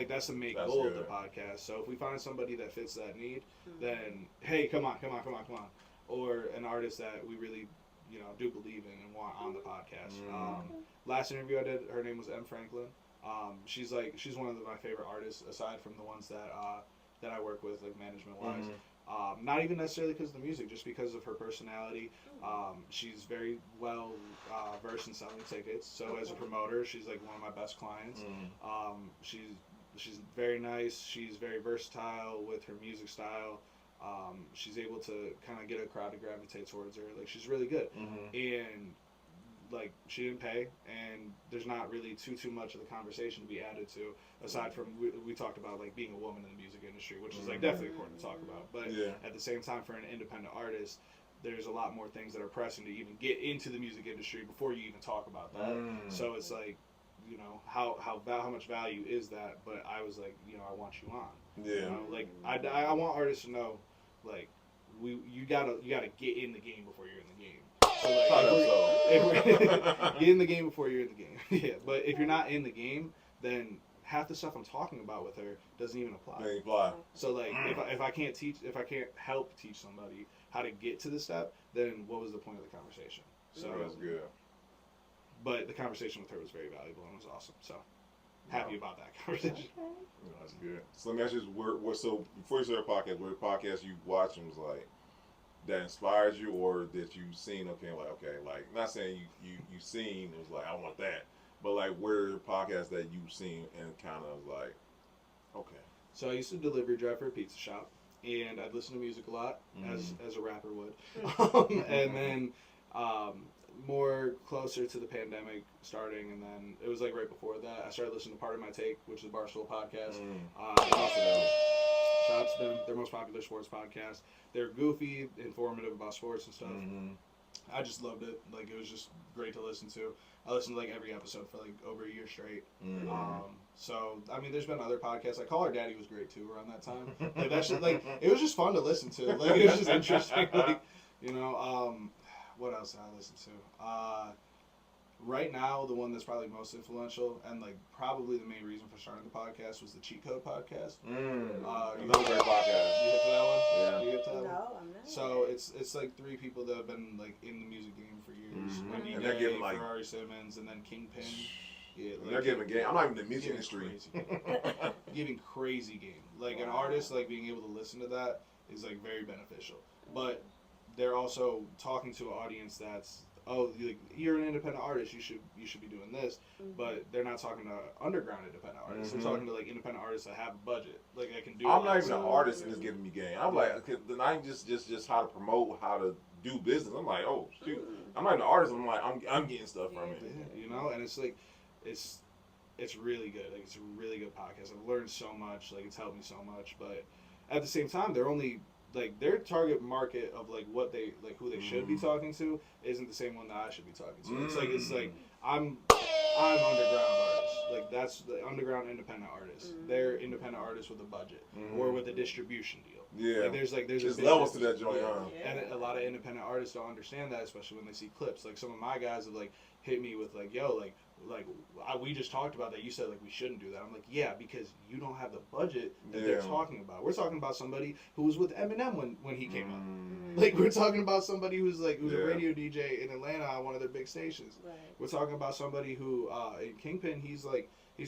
That's the main goal of the podcast. So if we find somebody that fits that need, then hey, come on. Or an artist that we really, you know, do believe in and want on the podcast. Last interview I did, her name was M. Franklin. She's one of my favorite artists aside from the ones that I work with, like management wise. Not even necessarily because of the music, just because of her personality. She's very well versed in selling tickets. So as a promoter, she's like one of my best clients. She's very nice. She's very versatile with her music style. She's able to kind of get a crowd to gravitate towards her. Like, she's really good. And like, she didn't pay, and there's not really too much of the conversation to be added to, aside from we talked about like being a woman in the music industry, which is like definitely important to talk about. But at the same time, for an independent artist, there's a lot more things that are pressing to even get into the music industry before you even talk about that. So it's like, you know, how much value is that? But I was like, you know, I want you on. You know, like I want artists to know, like, you gotta get in the game before you're in the game. So like, get in the game before you're in the game. Yeah, but if you're not in the game, then half the stuff I'm talking about with her doesn't even apply. So like, if I can't help teach somebody how to get to the step, then what was the point of the conversation? So that's good. But the conversation with her was very valuable and was awesome. So happy about that conversation. That's good. So let me ask you, so before you started a podcast, what podcast you watched was like that inspired you, or that you seen? Like not saying you seen it was like I want that, but like where podcasts that you seen and kind of like, okay. So I used to delivery drive for a pizza shop, and I'd listen to music a lot as a rapper would, and then. More closer to the pandemic starting, and then it was like right before that I started listening to Part of My Take, which is a Barstool podcast. Shout out to them, their most popular sports podcast. They're goofy, informative about sports and stuff. I just loved it. Like, it was just great to listen to. I listened to like every episode for like over a year straight. So I mean, there's been other podcasts. Like Call Her Daddy was great too around that time. Like that shit, like it was just fun to listen to. Like it was just interesting. Like, you know, what else did I listen to? Right now, the one that's probably most influential and like probably the main reason for starting the podcast was the Cheat Code podcast. Another great podcast. You hit to that one? Yeah. You hit to that one? No, I'm not. So it's like 3 people that have been like in the music game for years. Wendy And they're Day, giving, like, Ferrari Simmons, and then Kingpin. Yeah, like, they're giving game. I'm not even in the music industry. Giving crazy game. Like an artist, like being able to listen to that is like very beneficial. But they're also talking to an audience that's oh, you're an independent artist, you should be doing this, but they're not talking to underground independent artists. They're talking to like independent artists that have a budget, like that can do. I'm not even an artist, and it's giving me game. I'm like, then I just how to promote, how to do business. I'm like, oh shoot, I'm not an artist. I'm like, I'm getting stuff from it. Yeah, you know, and it's like, it's really good. Like it's a really good podcast. I've learned so much. Like it's helped me so much, but at the same time, they're only like their target market of like what they like who they should be talking to isn't the same one that I should be talking to. It's like I'm underground artist. Like that's the underground independent artists. They're independent artists with a budget or with a distribution deal. Yeah, like there's levels to that joint. And a lot of independent artists don't understand that, especially when they see clips. Like some of my guys have like hit me with like, yo, we just talked about that. You said like we shouldn't do that. I'm like, yeah, because you don't have the budget that they're talking about. We're talking about somebody who was with Eminem when he came out. Like we're talking about somebody who's a radio DJ in Atlanta on one of their big stations. Right. We're talking about somebody who in Kingpin, he's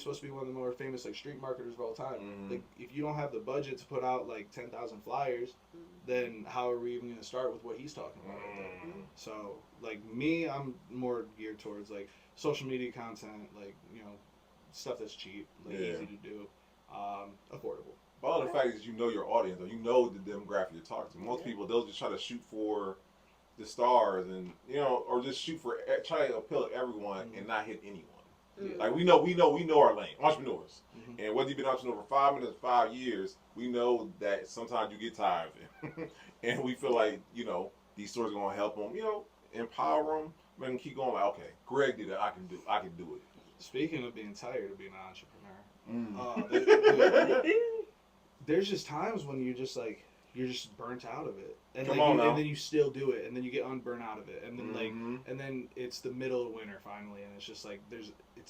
supposed to be one of the more famous like street marketers of all time. Like if you don't have the budget to put out like 10,000 flyers, then how are we even going to start with what he's talking about right there? So like me, I'm more geared towards like social media content, like, you know, stuff that's cheap, like easy to do, affordable. But all the fact is, you know your audience, or you know the demographic you're talking to. Most people, they'll just try to shoot for the stars, and you know, or just try to appeal to everyone and not hit anyone. Like we know our lane, entrepreneurs, and whether you've been an entrepreneur for 5 minutes, 5 years, we know that sometimes you get tired of it, and we feel like, you know, these stories are gonna help them, you know, empower them. Man, keep going. Like, okay, Greg did it. I can do it. Speaking of being tired of being an entrepreneur, there's just times when you're just burnt out of it, and and then you still do it, and then you get unburnt out of it, and then and then it's the middle of winter finally, and it's just like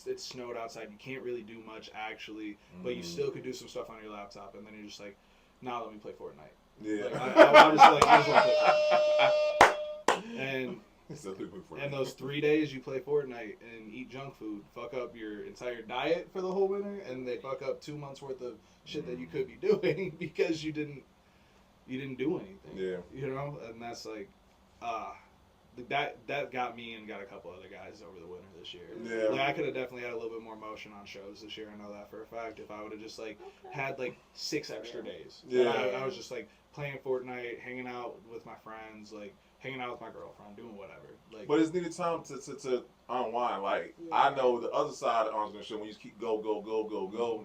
it's snowed outside. You can't really do much actually, but you still could do some stuff on your laptop, and then you're just like, nah, let me play Fortnite. Yeah, like, I just want to play Fortnite. And those 3 days you play Fortnite and eat junk food fuck up your entire diet for the whole winter, and they fuck up 2 months worth of shit that you could be doing because you didn't do anything. Yeah. You know, and that's like, that got me and got a couple other guys over the winter this year. Yeah. Like I could have definitely had a little bit more motion on shows this year. I know that for a fact. If I would have just like had like 6 extra days. Yeah. I was just like playing Fortnite, hanging out with my friends, like hanging out with my girlfriend, doing whatever. Like, but it's needed time to unwind. Like I know the other side of entrepreneurship, when you keep go,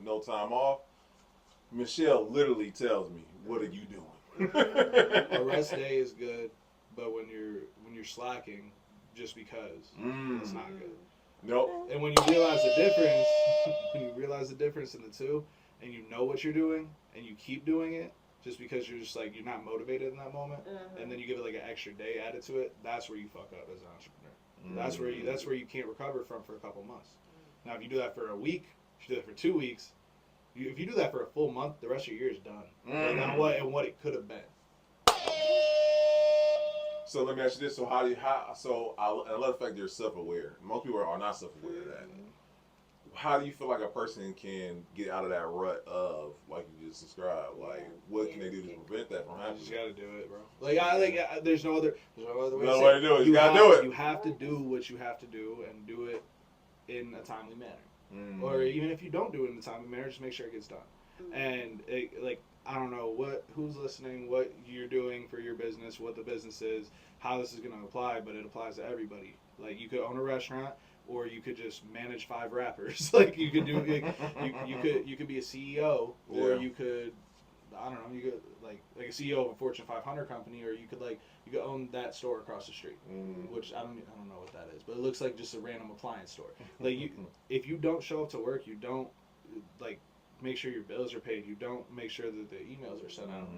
no time off. Michelle literally tells me, "What are you doing?" A rest day is good, but when you're slacking, just because it's not good. Nope. And when you realize the difference in the two, and you know what you're doing, and you keep doing it, just because you're just like you're not motivated in that moment, and then you give it like an extra day added to it, that's where you fuck up as an entrepreneur. That's where you can't recover from for a couple months. Now, if you do that for a week, if you do that for 2 weeks, if you do that for a full month, the rest of your year is done. Like, and what it could have been. So let me ask you this: so I love the fact they're self-aware. Most people are not self-aware of that. How do you feel like a person can get out of that rut of, like you just described? Like, what can they do to prevent that from happening? You just gotta do it, bro. There's no other way to do it. You gotta do it. You have to do what you have to do, and do it in a timely manner. Or even if you don't do it in a timely manner, just make sure it gets done. And I don't know who's listening, what you're doing for your business, what the business is, how this is going to apply, but it applies to everybody. Like, you could own a restaurant, or you could just manage 5 rappers. Like, you could do, you could be a CEO, or you could, I don't know, you could like a CEO of a Fortune 500 company, or you could own that store across the street, which I don't know what that is, but it looks like just a random appliance store. Like, if you don't show up to work, you don't make sure your bills are paid, you don't make sure that the emails are sent out,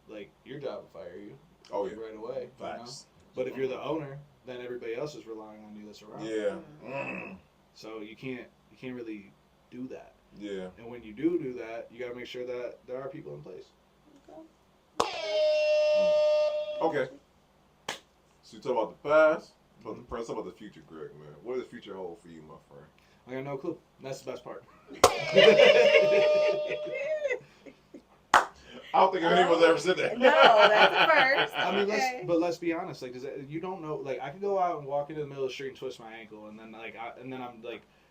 like, your job will fire you right away. Facts. But if you're the owner, then everybody else is relying on you that's around. Yeah. So you can't really do that. Yeah. And when you do that, you got to make sure that there are people in place. Okay. So you talk about the past, about the present, about the future, Greg, man. What does the future hold for you, my friend? I got no clue. That's the best part. I don't think anyone's ever said that. No, that's the first. I mean, Okay. let's be honest. Like, you don't know. Like, I could go out and walk into the middle of the street and twist my ankle, and then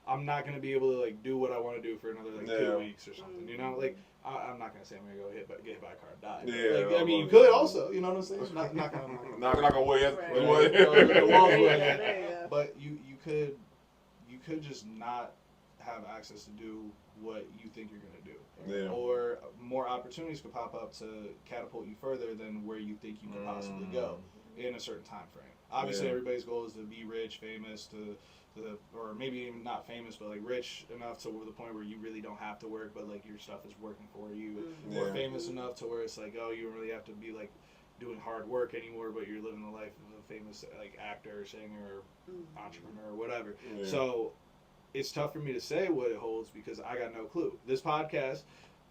I'm not gonna be able to like do what I want to do for another 2 weeks or something. You know, like I'm not gonna say I'm gonna go get hit by a car and die. Yeah, like, I mean, you could also. You know what I'm saying? Not gonna. Not gonna weigh it. Right. But you could just not have access to do what you think you're gonna do. Yeah. Or more opportunities could pop up to catapult you further than where you think you could possibly go in a certain time frame. Obviously, everybody's goal is to be rich, famous, or maybe even not famous, but like rich enough to the point where you really don't have to work, but like your stuff is working for you. Or famous enough to where it's like, oh, you don't really have to be like doing hard work anymore, but you're living the life of a famous like actor, singer, entrepreneur, or whatever. Yeah. So it's tough for me to say what it holds because I got no clue. This podcast,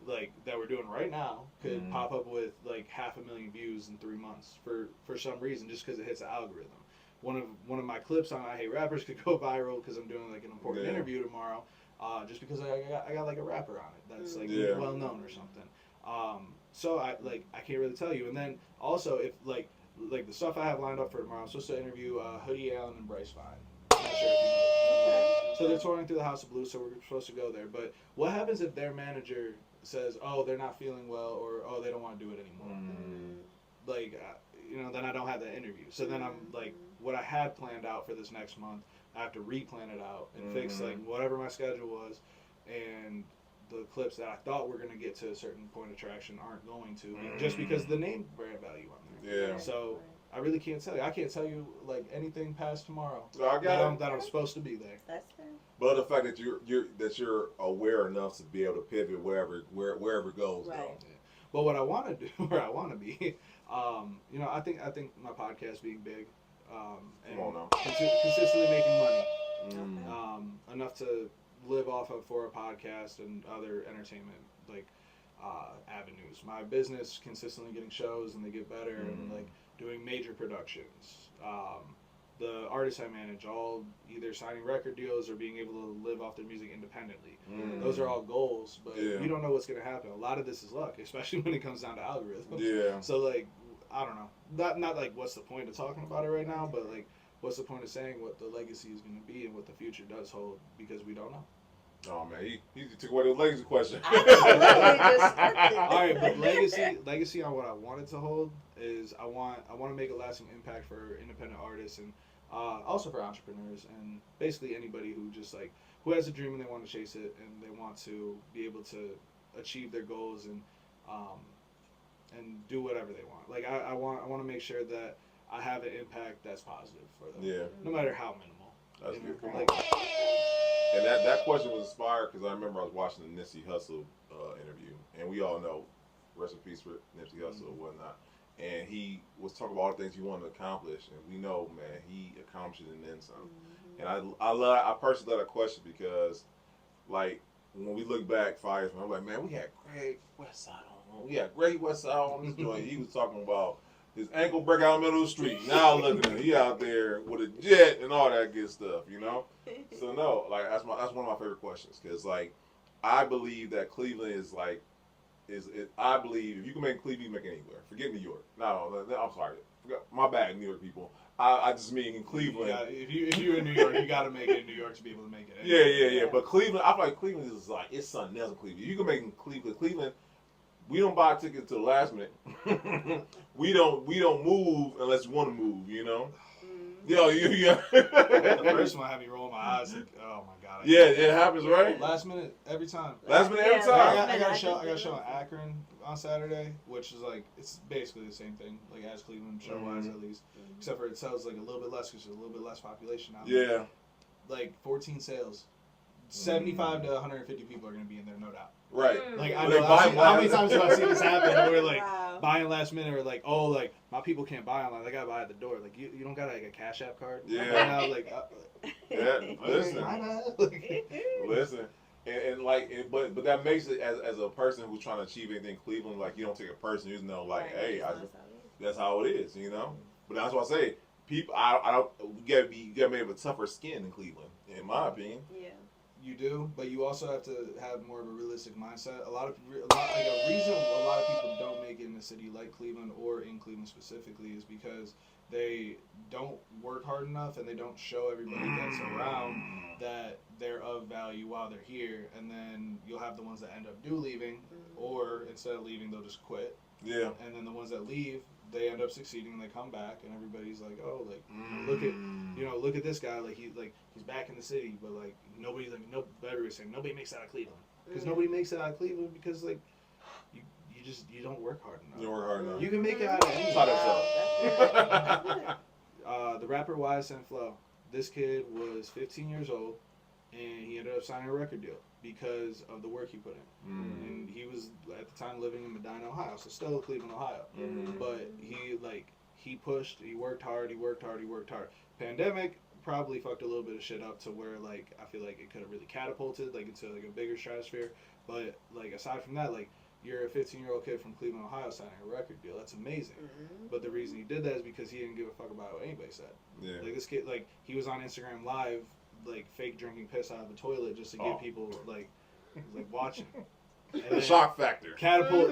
like that we're doing right now, could pop up with like 500,000 views in 3 months for some reason, just because it hits the algorithm. One of my clips on I Hate Rappers could go viral because I'm doing like an important interview tomorrow, just because I got like a rapper on it that's like well known or something. So I can't really tell you. And then also if like the stuff I have lined up for tomorrow, I'm supposed to interview Hoodie Allen and Bryce Vine. I'm not sure if you know. So they're touring through the House of Blues, so we're supposed to go there. But what happens if their manager says, oh, they're not feeling well, or oh, they don't want to do it anymore? Like, then I don't have that interview. So then I'm like, what I had planned out for this next month, I have to replan it out and fix like whatever my schedule was, and the clips that I thought were going to get to a certain point of traction aren't going to, just because the name brand value on there. Yeah. So I really can't tell you. I can't tell you like anything past tomorrow that I'm supposed to be there. That's fair. But the fact that you're aware enough to be able to pivot wherever it goes. Right. Though. But what I want to do, where I want to be, I think my podcast being big, and consistently making money, enough to live off of for a podcast and other entertainment like avenues. My business consistently getting shows and they get better and like doing major productions. The artists I manage all either signing record deals or being able to live off their music independently. Those are all goals, but we don't know what's going to happen. A lot of this is luck, especially when it comes down to algorithms. Yeah. So like, I don't know. Not like what's the point of talking about it right now, but like what's the point of saying what the legacy is going to be and what the future does hold, because we don't know. Oh man, he took away the legacy question. I know, all right, but legacy on what I wanted to hold is I want to make a lasting impact for independent artists and also for entrepreneurs and basically anybody who has a dream and they want to chase it and they want to be able to achieve their goals and do whatever they want. Like I want to make sure that I have an impact that's positive for them. Yeah. No matter how minimal. That's good. And that question was inspired because I remember I was watching the Nipsey Hussle interview, and we all know, rest in peace for Nipsey Hussle and whatnot. And he was talking about all the things he wanted to accomplish, and we know, man, he accomplished it and then some. And I personally love that question because, like, when we look back 5 years from now, I'm like, man, we had Greggy Westside on. We had Greggy Westside on this joint. He was talking about his ankle break out in the middle of the street. Now look at him. He out there with a jet and all that good stuff, you know? So no, like that's one of my favorite questions because like I believe that Cleveland I believe if you can make Cleveland, you can make it anywhere. Forget New York. No, I'm sorry. My bad, New York people. I just mean in Cleveland. Yeah, if you're in New York, you got to make it in New York to be able to make it anywhere. Yeah. But Cleveland, I feel like Cleveland is like it's something else in Cleveland. You can make in Cleveland. We don't buy tickets to the last minute. we don't move unless we want to move, you know? Yo, The first one had me rolling my eyes like, oh my god. Yeah, it happens, right? Last minute every time. Last minute every time. I got a show in Akron on Saturday, which is like it's basically the same thing, like as Cleveland show wise at least, except for it sells like a little bit less because there's a little bit less population out there. Yeah. Like 14 sales. 75 to 150 people are going to be in there, no doubt. Right. Like I know how many times do I see this happen where like buying last minute or like my people can't buy online, they gotta buy at the door. Like you don't got like a Cash App card. Yeah. Listen. Listen. And but that makes it as a person who's trying to achieve anything in Cleveland, like you don't take it personally. You just know like, hey, that's how it is, you know. But that's why I say people, you gotta be able to tougher skin in Cleveland, in my opinion. Yeah. You do, but you also have to have more of a realistic mindset. A lot of reason a lot of people don't make it in a city like Cleveland or in Cleveland specifically is because they don't work hard enough and they don't show everybody that's around that they're of value while they're here. And then you'll have the ones that end up leaving, or instead of leaving, they'll just quit. Yeah. And then the ones that leave, they end up succeeding and they come back and everybody's like, oh, like look at this guy, like he's back in the city, but like everybody's saying nobody makes it out of Cleveland because nobody makes it out of Cleveland because like you don't work hard enough. You don't work hard enough. You can make it out of any the rapper Wise and Flow. This kid was 15 years old and he ended up signing a record deal because of the work he put in. And he was at the time living in Medina, Ohio, so still Cleveland, Ohio. But he pushed, he worked hard. Pandemic probably fucked a little bit of shit up to where like I feel like it could have really catapulted like into like a bigger stratosphere. But like aside from that, like you're a 15-year-old kid from Cleveland, Ohio signing a record deal. That's amazing. But the reason he did that is because he didn't give a fuck about what anybody said. Yeah. Like this kid, like he was on Instagram Live, like fake drinking piss out of the toilet just to get people like watching. The shock factor. Catapult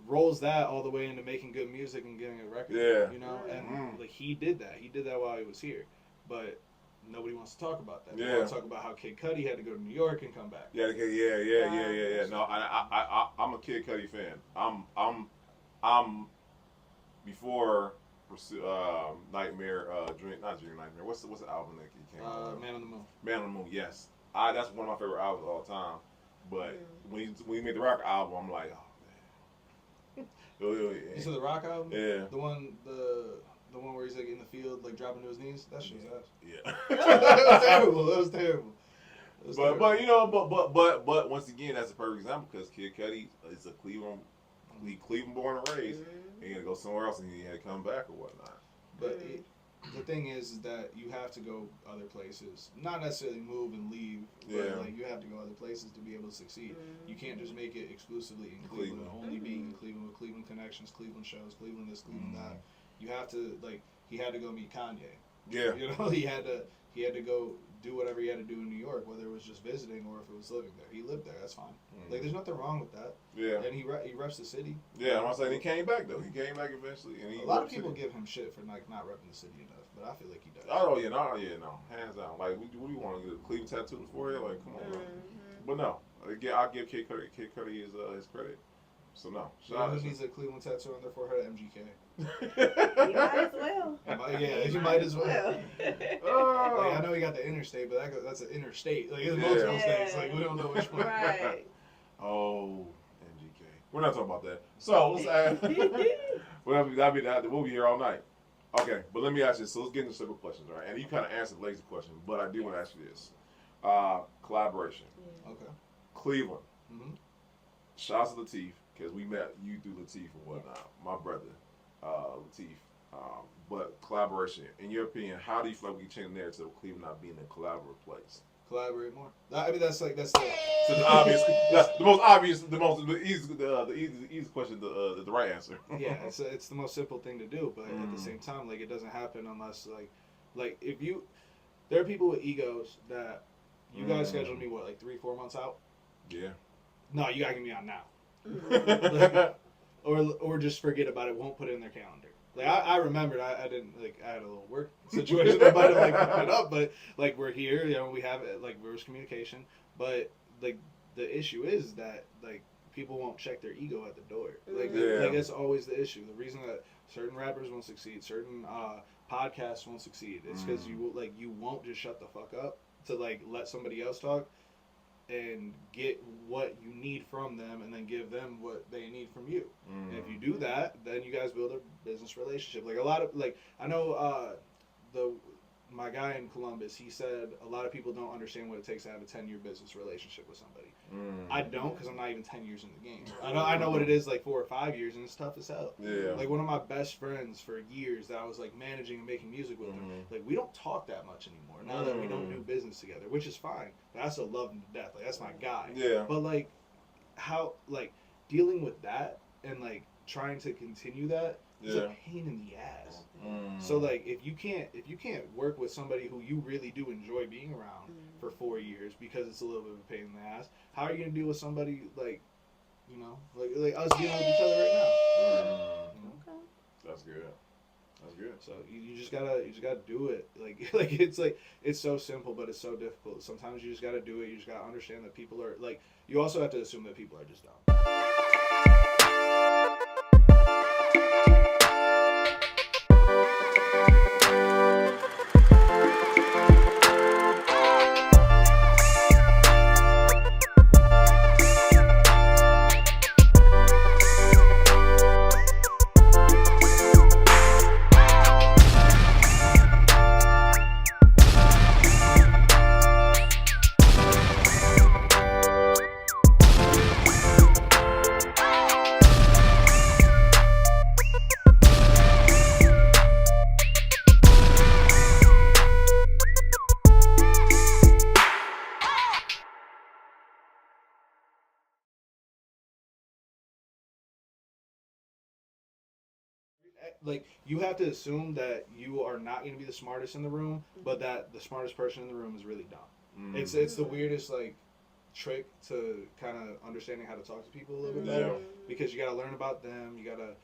rolls that all the way into making good music and getting a record. Yeah. You know, and like he did that. He did that while he was here, but nobody wants to talk about that. They want to talk about how Kid Cudi had to go to New York and come back. Yeah. No, I'm a Kid Cudi fan. I'm before Nightmare, not Dream Nightmare. What's the album that he came out? Man on the Moon. Man on the Moon. Yes, that's one of my favorite albums of all time. But when he made the rock album, I'm like, oh man. You said the rock album? Yeah. The one where he's like in the field, like dropping to his knees. That shit's ass. Yeah. That was terrible. But you know, but once again, that's a perfect example because Kid Cudi is a Cleveland born and raised. He had to go somewhere else and he had to come back or whatnot. But the thing is that you have to go other places, not necessarily move and leave. But like you have to go other places to be able to succeed. You can't just make it exclusively in Cleveland. Only being in Cleveland with Cleveland connections, Cleveland shows, Cleveland this, Cleveland that. You have to he had to go meet Kanye. Yeah. You know, he had to go do whatever he had to do in New York, whether it was just visiting or if it was living there. He lived there. That's fine. Like there's nothing wrong with that. Yeah. And he reps the city. Yeah, I'm saying he came back though. He came back eventually, and a lot of people give him shit for like not repping the city enough, but I feel like he does. Oh yeah, no, hands down. Like, what do you want to get a Cleveland tattoo in the forehead? Like, come on, bro. But no, I'll give Kid Cudi his credit. So no, who needs a Cleveland tattoo on their forehead? MGK. You might as well. Yeah, you might as well. I know he got the interstate, but that's an interstate. Like it's multiple states. Like we don't know which one. Right. Oh, MGK. We're not talking about that. So let's add. We'll be here all night. Okay, but let me ask you. So let's get into simple questions, right? And you kind of answered the lazy question, but I do want to ask you this: collaboration. Yeah. Okay. Cleveland. Shouts to Latif because we met you through Latif and whatnot. My brother. Latif, but collaboration. In your opinion, how do you feel like we can change the narrative of Cleveland not being a collaborative place? Collaborate more. I mean, that's the obvious. That's the most obvious, the easy question, the right answer. Yeah, it's the most simple thing to do, but at the same time, like it doesn't happen unless like if you, there are people with egos that you guys scheduled me 3-4 months out. Yeah. No, you gotta get me on now. Or just forget about it. Won't put it in their calendar. Like I remembered. I didn't I had a little work situation that might have fucked it up. But we're here. You know, we have it. There was communication. But the issue is that people won't check their ego at the door. That's always the issue. The reason that certain rappers won't succeed, certain podcasts won't succeed, it's because you won't just shut the fuck up to let somebody else talk. And get what you need from them, and then give them what they need from you. And if you do that, then you guys build a business relationship. A lot of I know my guy in Columbus. He said a lot of people don't understand what it takes to have a 10-year business relationship with somebody. I don't, because I'm not even 10 years in the game. I know what it is 4 or 5 years, and it's tough as hell. Yeah. One of my best friends for years that I was managing and making music with him. We don't talk that much anymore now that we don't do business together, which is fine. But I still love him to death. That's my guy. Yeah. But how dealing with that and trying to continue that is a pain in the ass. So like if you can't work with somebody who you really do enjoy being around for 4 years because it's a little bit of a pain in the ass, how are you gonna deal with somebody like, you know, like us dealing with each other right now? You know? Okay. That's good. That's good. So you just gotta do it. Like it's so simple, but it's so difficult. Sometimes you just gotta do it. You just gotta understand that people are like. You also have to assume that people are just dumb. Like you have to assume that you are not going to be the smartest in the room, but that the smartest person in the room is really dumb. It's the weirdest like trick to kind of understanding how to talk to people a little bit better, because you got to learn about them, you got to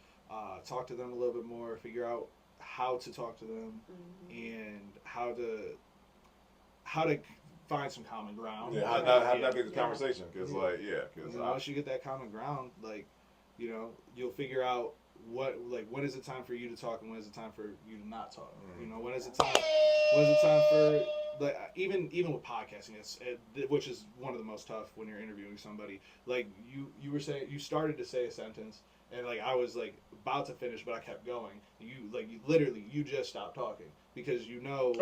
talk to them a little bit more, figure out how to talk to them, and how to find some common ground. Yeah, how to navigate the conversation, because once you get that common ground, like, you know, you'll figure out when is it time for you to talk and when is it time for you to not talk. You know, when is it time for like even with podcasting, which is one of the most tough when you're interviewing somebody. Like you were saying, you started to say a sentence and like I was like about to finish, but I kept going. You just stopped talking because you know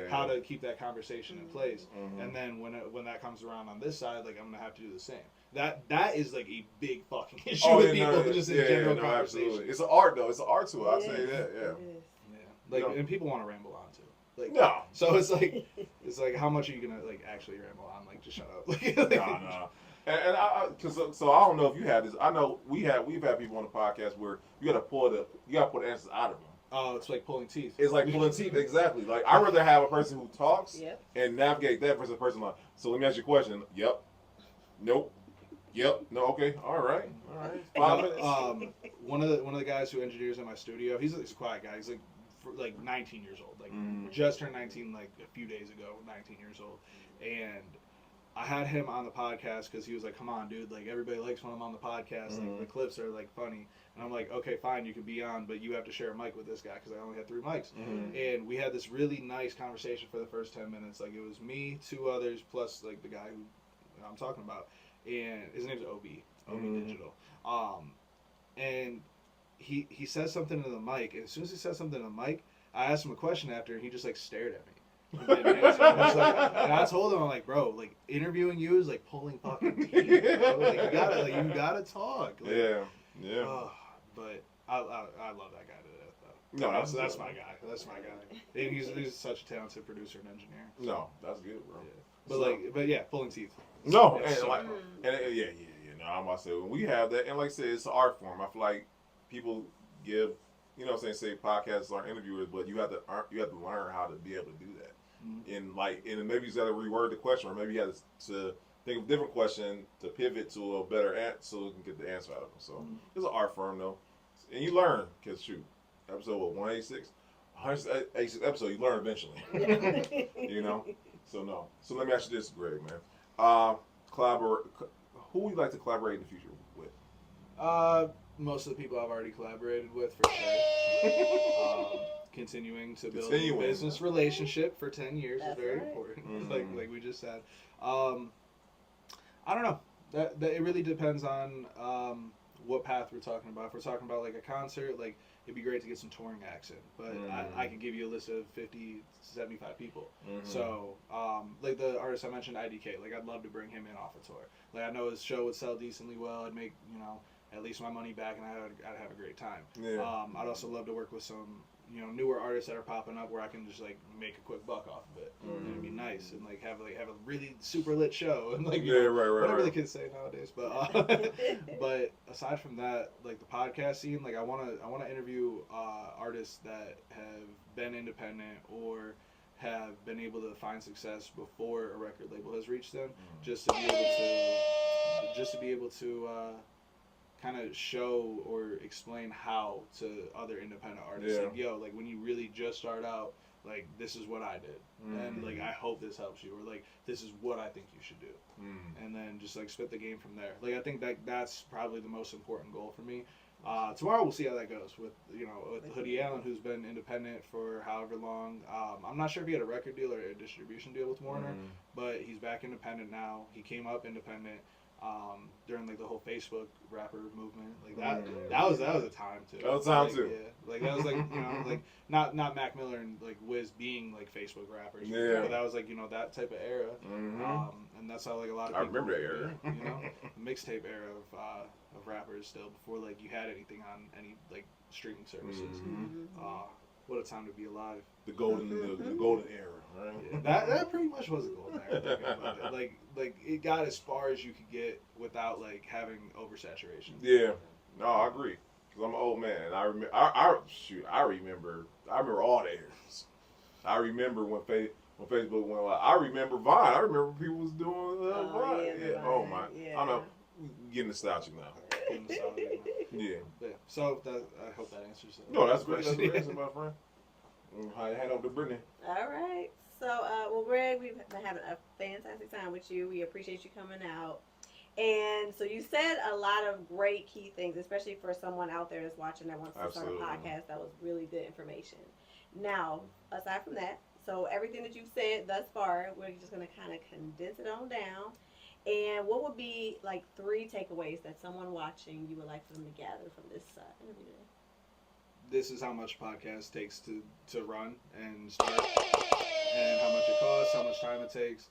how to keep that conversation in place. And then when that comes around on this side, like I'm gonna have to do the same. That is like a big fucking issue with people just in general conversation. Absolutely. It's an art though. It's an art to it. I'd say that. Yeah. Like and people want to ramble on too. Like no. So it's like how much are you gonna like actually ramble on? Like just shut up. No. And I don't know if you had this. I know we've had people on the podcast where you gotta pull the answers out of them. Oh, it's like pulling teeth. It's like pulling teeth, exactly. Like I'd rather have a person who talks and navigate that versus a person like. So let me ask you a question. Yep. Nope. Yep. No. Okay. All right. 5 minutes. One of the guys who engineers in my studio, he's a quiet guy. He's like 19 years old. Like just turned 19 like a few days ago. 19 years old, and I had him on the podcast because he was like, "Come on, dude! Like everybody likes when I'm on the podcast. Like the clips are like funny." And I'm like, "Okay, fine, you can be on, but you have to share a mic with this guy because I only had 3 mics." And we had this really nice conversation for the first 10 minutes. Like it was me, 2 others, plus like the guy who I'm talking about, and his name's Ob Digital. And he says something to the mic, and as soon as he says something to the mic, I asked him a question after, and he just like stared at me. And I told him, I'm like, bro, like interviewing you is like pulling fucking teeth. Like, you gotta talk. Like, yeah. But I love that guy to death though. No, that's my guy. That's my guy. And he's such a talented producer and engineer. So. No, that's good, bro. Yeah. But yeah, pulling teeth. No, no, I'm about to say when we have that, and like I said, it's an art form. I feel like people give, you know what I'm saying, say podcasts are interviewers, but you have to learn how to be able to do that. And maybe you got to reword the question, or maybe you have to think of a different question to pivot to a better answer so you can get the answer out of them. So it's an art form though, and you learn. Cause shoot, episode 186 episode, you learn eventually. You know. So no. So let me ask you this, Greg, man. Who would you like to collaborate in the future with? Most of the people I've already collaborated with, for sure. Continuing to build a business relationship for 10 years is very important. Like we just said. I don't know. That it really depends on what path we're talking about. If we're talking about like a concert, like it'd be great to get some touring acts in, but I could give you a list of 50 to 75 people. So like the artist I mentioned, IDK, like I'd love to bring him in off a tour. Like I know his show would sell decently well. I'd make, you know, at least my money back, and I'd have a great time. Yeah. I'd also love to work with some, newer artists that are popping up where I can just like make a quick buck off of it, and it'd be nice, and like have a really super lit show, and like whatever the kids say nowadays. But but aside from that, like the podcast scene, like I wanna interview artists that have been independent or have been able to find success before a record label has reached them, just to be able to kind of show or explain how to other independent artists. Yeah. Like, yo, like when you really just start out, like this is what I did, and like I hope this helps you, or like this is what I think you should do, and then just like spit the game from there. Like I think that's probably the most important goal for me. Tomorrow we'll see how that goes with Hoodie Allen, who's been independent for however long. I'm not sure if he had a record deal or a distribution deal with Warner, but he's back independent now. He came up independent during like the whole Facebook rapper movement. Like that was a time too. That was a time like, too. Yeah, like that was like like not Mac Miller and like Wiz being like Facebook rappers. Yeah. But that was like that type of era. And that's how like a lot of people. I remember that era. The mixtape era of rappers still before like you had anything on any like streaming services. What a time to be alive. The golden era, right? Yeah, that pretty much was a golden era. Like it got as far as you could get without like having oversaturation. Yeah, no, I agree. Cause I'm an old man. I remember. I remember all the eras. I remember when Facebook went live. I remember Vine. I remember people was doing Vine. Yeah. Oh my. Yeah. I know. Getting nostalgic now. Yeah. So I hope that answers that. No, that's great. That's the answer, my friend. Hand over to Brittany. All right. So, well, Greg, we've been having a fantastic time with you. We appreciate you coming out. And so you said a lot of great key things, especially for someone out there that's watching that wants to start a podcast. That was really good information. Now, aside from that, so everything that you've said thus far, we're just going to kind of condense it on down. And what would be like 3 takeaways that someone watching you would like for them to gather from this interview today? This is how much a podcast takes to run and start, and how much it costs, how much time it takes.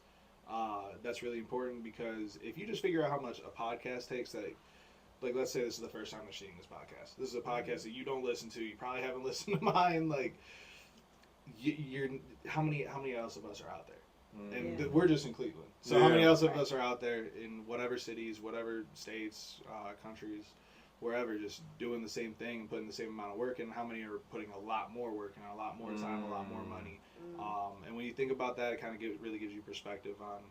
That's really important, because if you just figure out how much a podcast takes, like let's say this is the first time you're seeing this podcast. This is a podcast that you don't listen to. You probably haven't listened to mine. Like, you're how many else of us are out there? And we're just in Cleveland. So how many else of us are out there in whatever cities, whatever states, countries, wherever, just doing the same thing and putting the same amount of work in? How many are putting a lot more work and a lot more time, a lot more money? And when you think about that, it kind of really gives you perspective on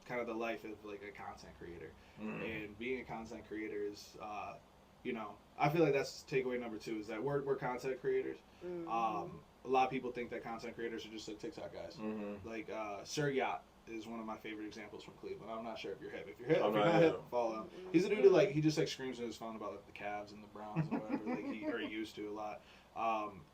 kind of the life of like a content creator. And being a content creator is, I feel like that's takeaway number 2, is that we're content creators. A lot of people think that content creators are just like TikTok guys. Like Sir Yacht is one of my favorite examples from Cleveland. I'm not sure if you're hip. If you're hip, if you're not hip, follow him. He's a dude who he just like screams in his phone about like the Cavs and the Browns and whatever. He used to a lot.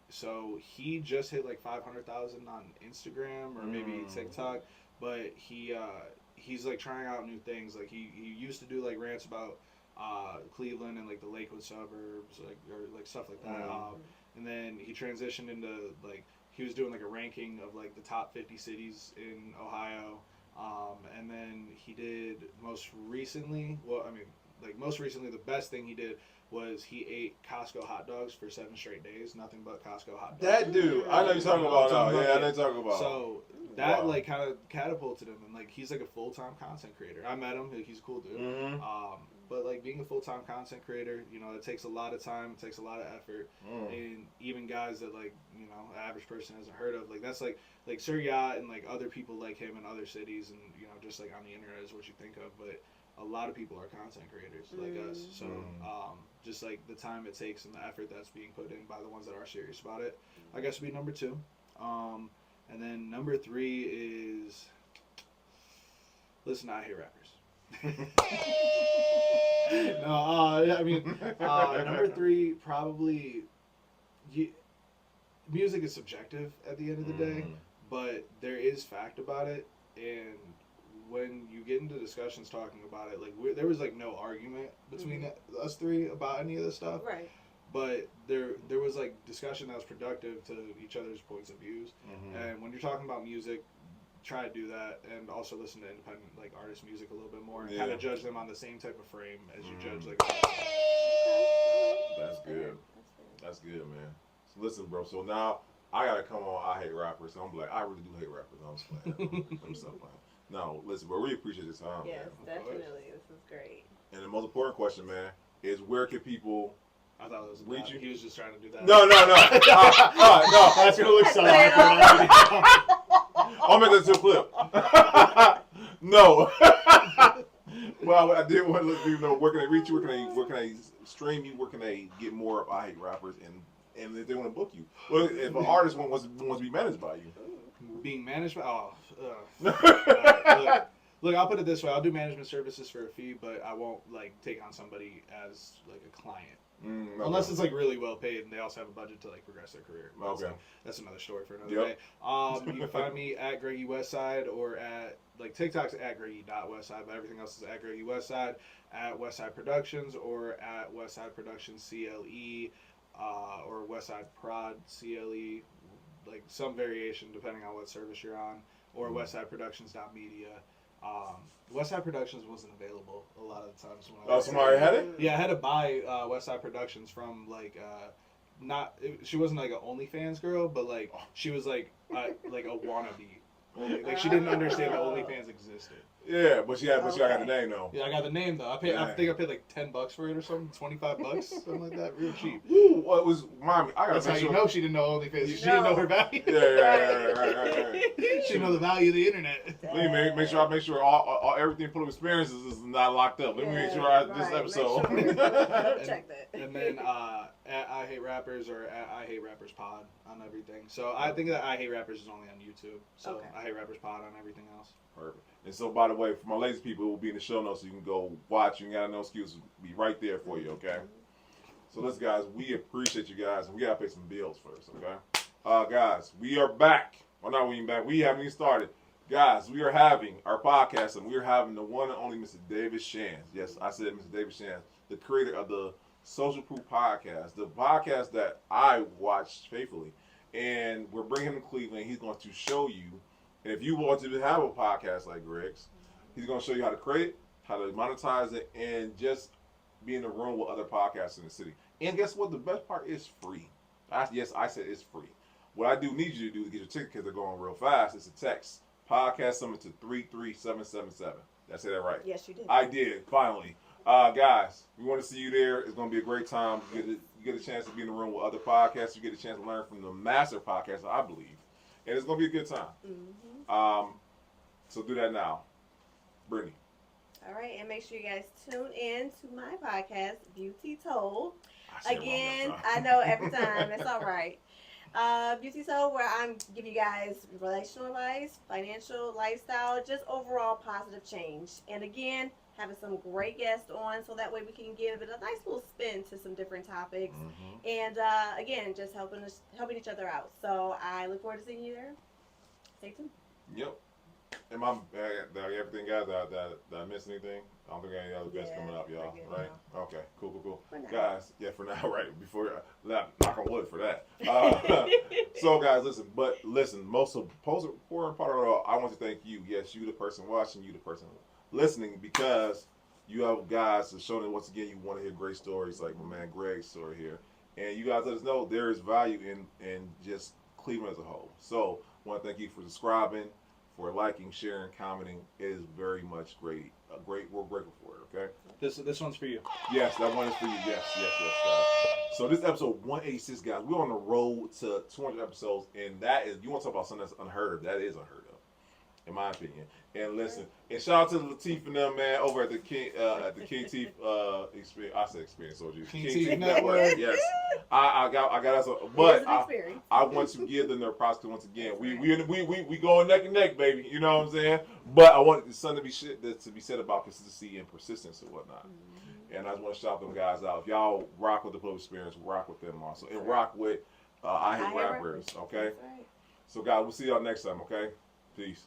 So he just hit like 500,000 on Instagram or maybe TikTok, but he's like trying out new things. Like he used to do like rants about Cleveland and like the Lakewood suburbs, or like stuff like that. And then he transitioned into like he was doing like a ranking of like the top 50 cities in Ohio. And then he did most recently, the best thing he did was he ate Costco hot dogs for 7 straight days, nothing but Costco hot dogs. That dude, I know you're talking about now. Yeah, I know you're talking about. So that like kind of catapulted him, and like he's like a full-time content creator. I met him; he's a cool dude. But like being a full-time content creator, it takes a lot of time, it takes a lot of effort, and even guys that like the average person hasn't heard of, like that's like Sir Yacht and like other people like him in other cities, and just like on the internet is what you think of, but a lot of people are content creators like us. So just like the time it takes and the effort that's being put in by the ones that are serious about it, I guess would be number 2. And then number 3 is listen to I Hate Rappers. No, number 3 probably music is subjective at the end of the day, but there is fact about it, and when you get into discussions talking about it, like there was like no argument between us 3 about any of this stuff, right? But there was like discussion that was productive to each other's points of views, and when you're talking about music, try to do that, and also listen to independent like artist music a little bit more, and Yeah. kind of judge them on the same type of frame as you judge like. That's good. That's good, man. So listen, bro. So now I gotta come on. I hate rappers. So I'm like, I really do hate rappers. I'm just playing. I'm just playing. No, listen, bro. We appreciate your time, Yes, man. definitely. This is great. And the most important question, man, is where can people I thought it was reach you? He was just trying to do that. No. No. That's gonna look so awkward. I'll make that to a clip. No. Well, I did want to let people know where can they reach you, where can they stream you, where can they get more of I Hate Rappers, and if they want to book you. Well, if an artist wants to be managed by you. Being managed by look, I'll put it this way: I'll do management services for a fee, but I won't like take on somebody as like a client. Okay. Unless it's like really well paid and they also have a budget to like progress their career. Okay. That's another story for another day. You can find me at Greggy Westside or at like TikTok's at Greggy.Westside, but everything else is at Greggy Westside, at Westside Productions or at Westside Productions CLE or Westside Prod CLE, like some variation depending on what service you're on, or WestsideProductions.media. Westside Productions wasn't available a lot of the times. When Somebody had it? Yeah, I had to buy Westside Productions from like she wasn't like an OnlyFans girl, but like she was like a wannabe. Like she didn't understand that OnlyFans existed. Yeah, but I got the name though. Yeah, I got the name though. I think I paid like $10 for it or something, $25, something like that, real cheap. Ooh, what was mommy? I gotta That's how make you sure. know she didn't know OnlyFans. She didn't know her value. Yeah, right. She didn't know the value of the internet. Let me make sure all everything full of experiences is not locked up. Let me make sure this episode. Check that. And then at I Hate Rappers or at I Hate Rappers Pod on everything. So I think that I Hate Rappers is only on YouTube. So I Hate Rappers Pod on everything else. Perfect. And so, by the way, for my ladies people, it will be in the show notes, so you can go watch. You ain't got no excuse. It'll be right there for you, okay? So, listen, guys, we appreciate you guys, and we got to pay some bills first, okay? Guys, we are back. Well, not we ain't back. We haven't even started. Guys, we are having our podcast, and we are having the one and only Mr. David Shands. Yes, I said Mr. David Shands, the creator of the Social Proof Podcast, the podcast that I watched faithfully. And we're bringing him to Cleveland. He's going to show you. And if you want to have a podcast like Greg's, he's going to show you how to create it, how to monetize it, and just be in the room with other podcasts in the city. And guess what? The best part is free. Yes, I said it's free. What I do need you to do to get your ticket, because they're going real fast, is to text Podcast Summit to 33777. Did I say that right? Yes, you did. I did, finally. Guys, we want to see you there. It's going to be a great time. You get a chance to be in the room with other podcasts. You get a chance to learn from the master podcaster, I believe. And it's going to be a good time. So do that now. Brittany. All right, and make sure you guys tune in to my podcast, Beauty Told. Again, I know every time. That's all right. Beauty Told, where I'm giving you guys relational advice, financial, lifestyle, just overall positive change. And again, having some great guests on, so that way we can give it a nice little spin to some different topics. And again, just helping each other out. So I look forward to seeing you there. Stay tuned. Yep. Am I everything, guys? Did I miss anything? I don't think any other guests coming up, y'all. Right? Now. Okay. Cool. For now. Guys, for now, right? Before knock on wood for that. So, guys, listen. Most important part of it all, I want to thank you. Yes, you, the person watching, you, the person listening, because you have guys to show them once again you want to hear great stories like my man Greg's story here, and you guys let us know there is value in just Cleveland as a whole. So, I want to thank you for subscribing, for liking, sharing, commenting. It is very much great. We're grateful for it. Okay. This one's for you. Yes, that one is for you. Yes, guys. So this episode 186, guys. We're on the road to 200 episodes, and that is, you want to talk about something that's unheard of? That is unheard of, in my opinion. And listen, and shout out to Latif and them, man, over at the King Teeth experience. I said experience, so King Teeth Network. Yes, I got us, but I want to give them their props. Once again, we going neck and neck, baby. You know what I'm saying? But I want something to be said about consistency and persistence and whatnot. And I just want to shout them guys out. If y'all rock with the Flow Experience, rock with them also, and rock with I Hate Rappers. Okay. So guys, we'll see y'all next time. Okay. Peace.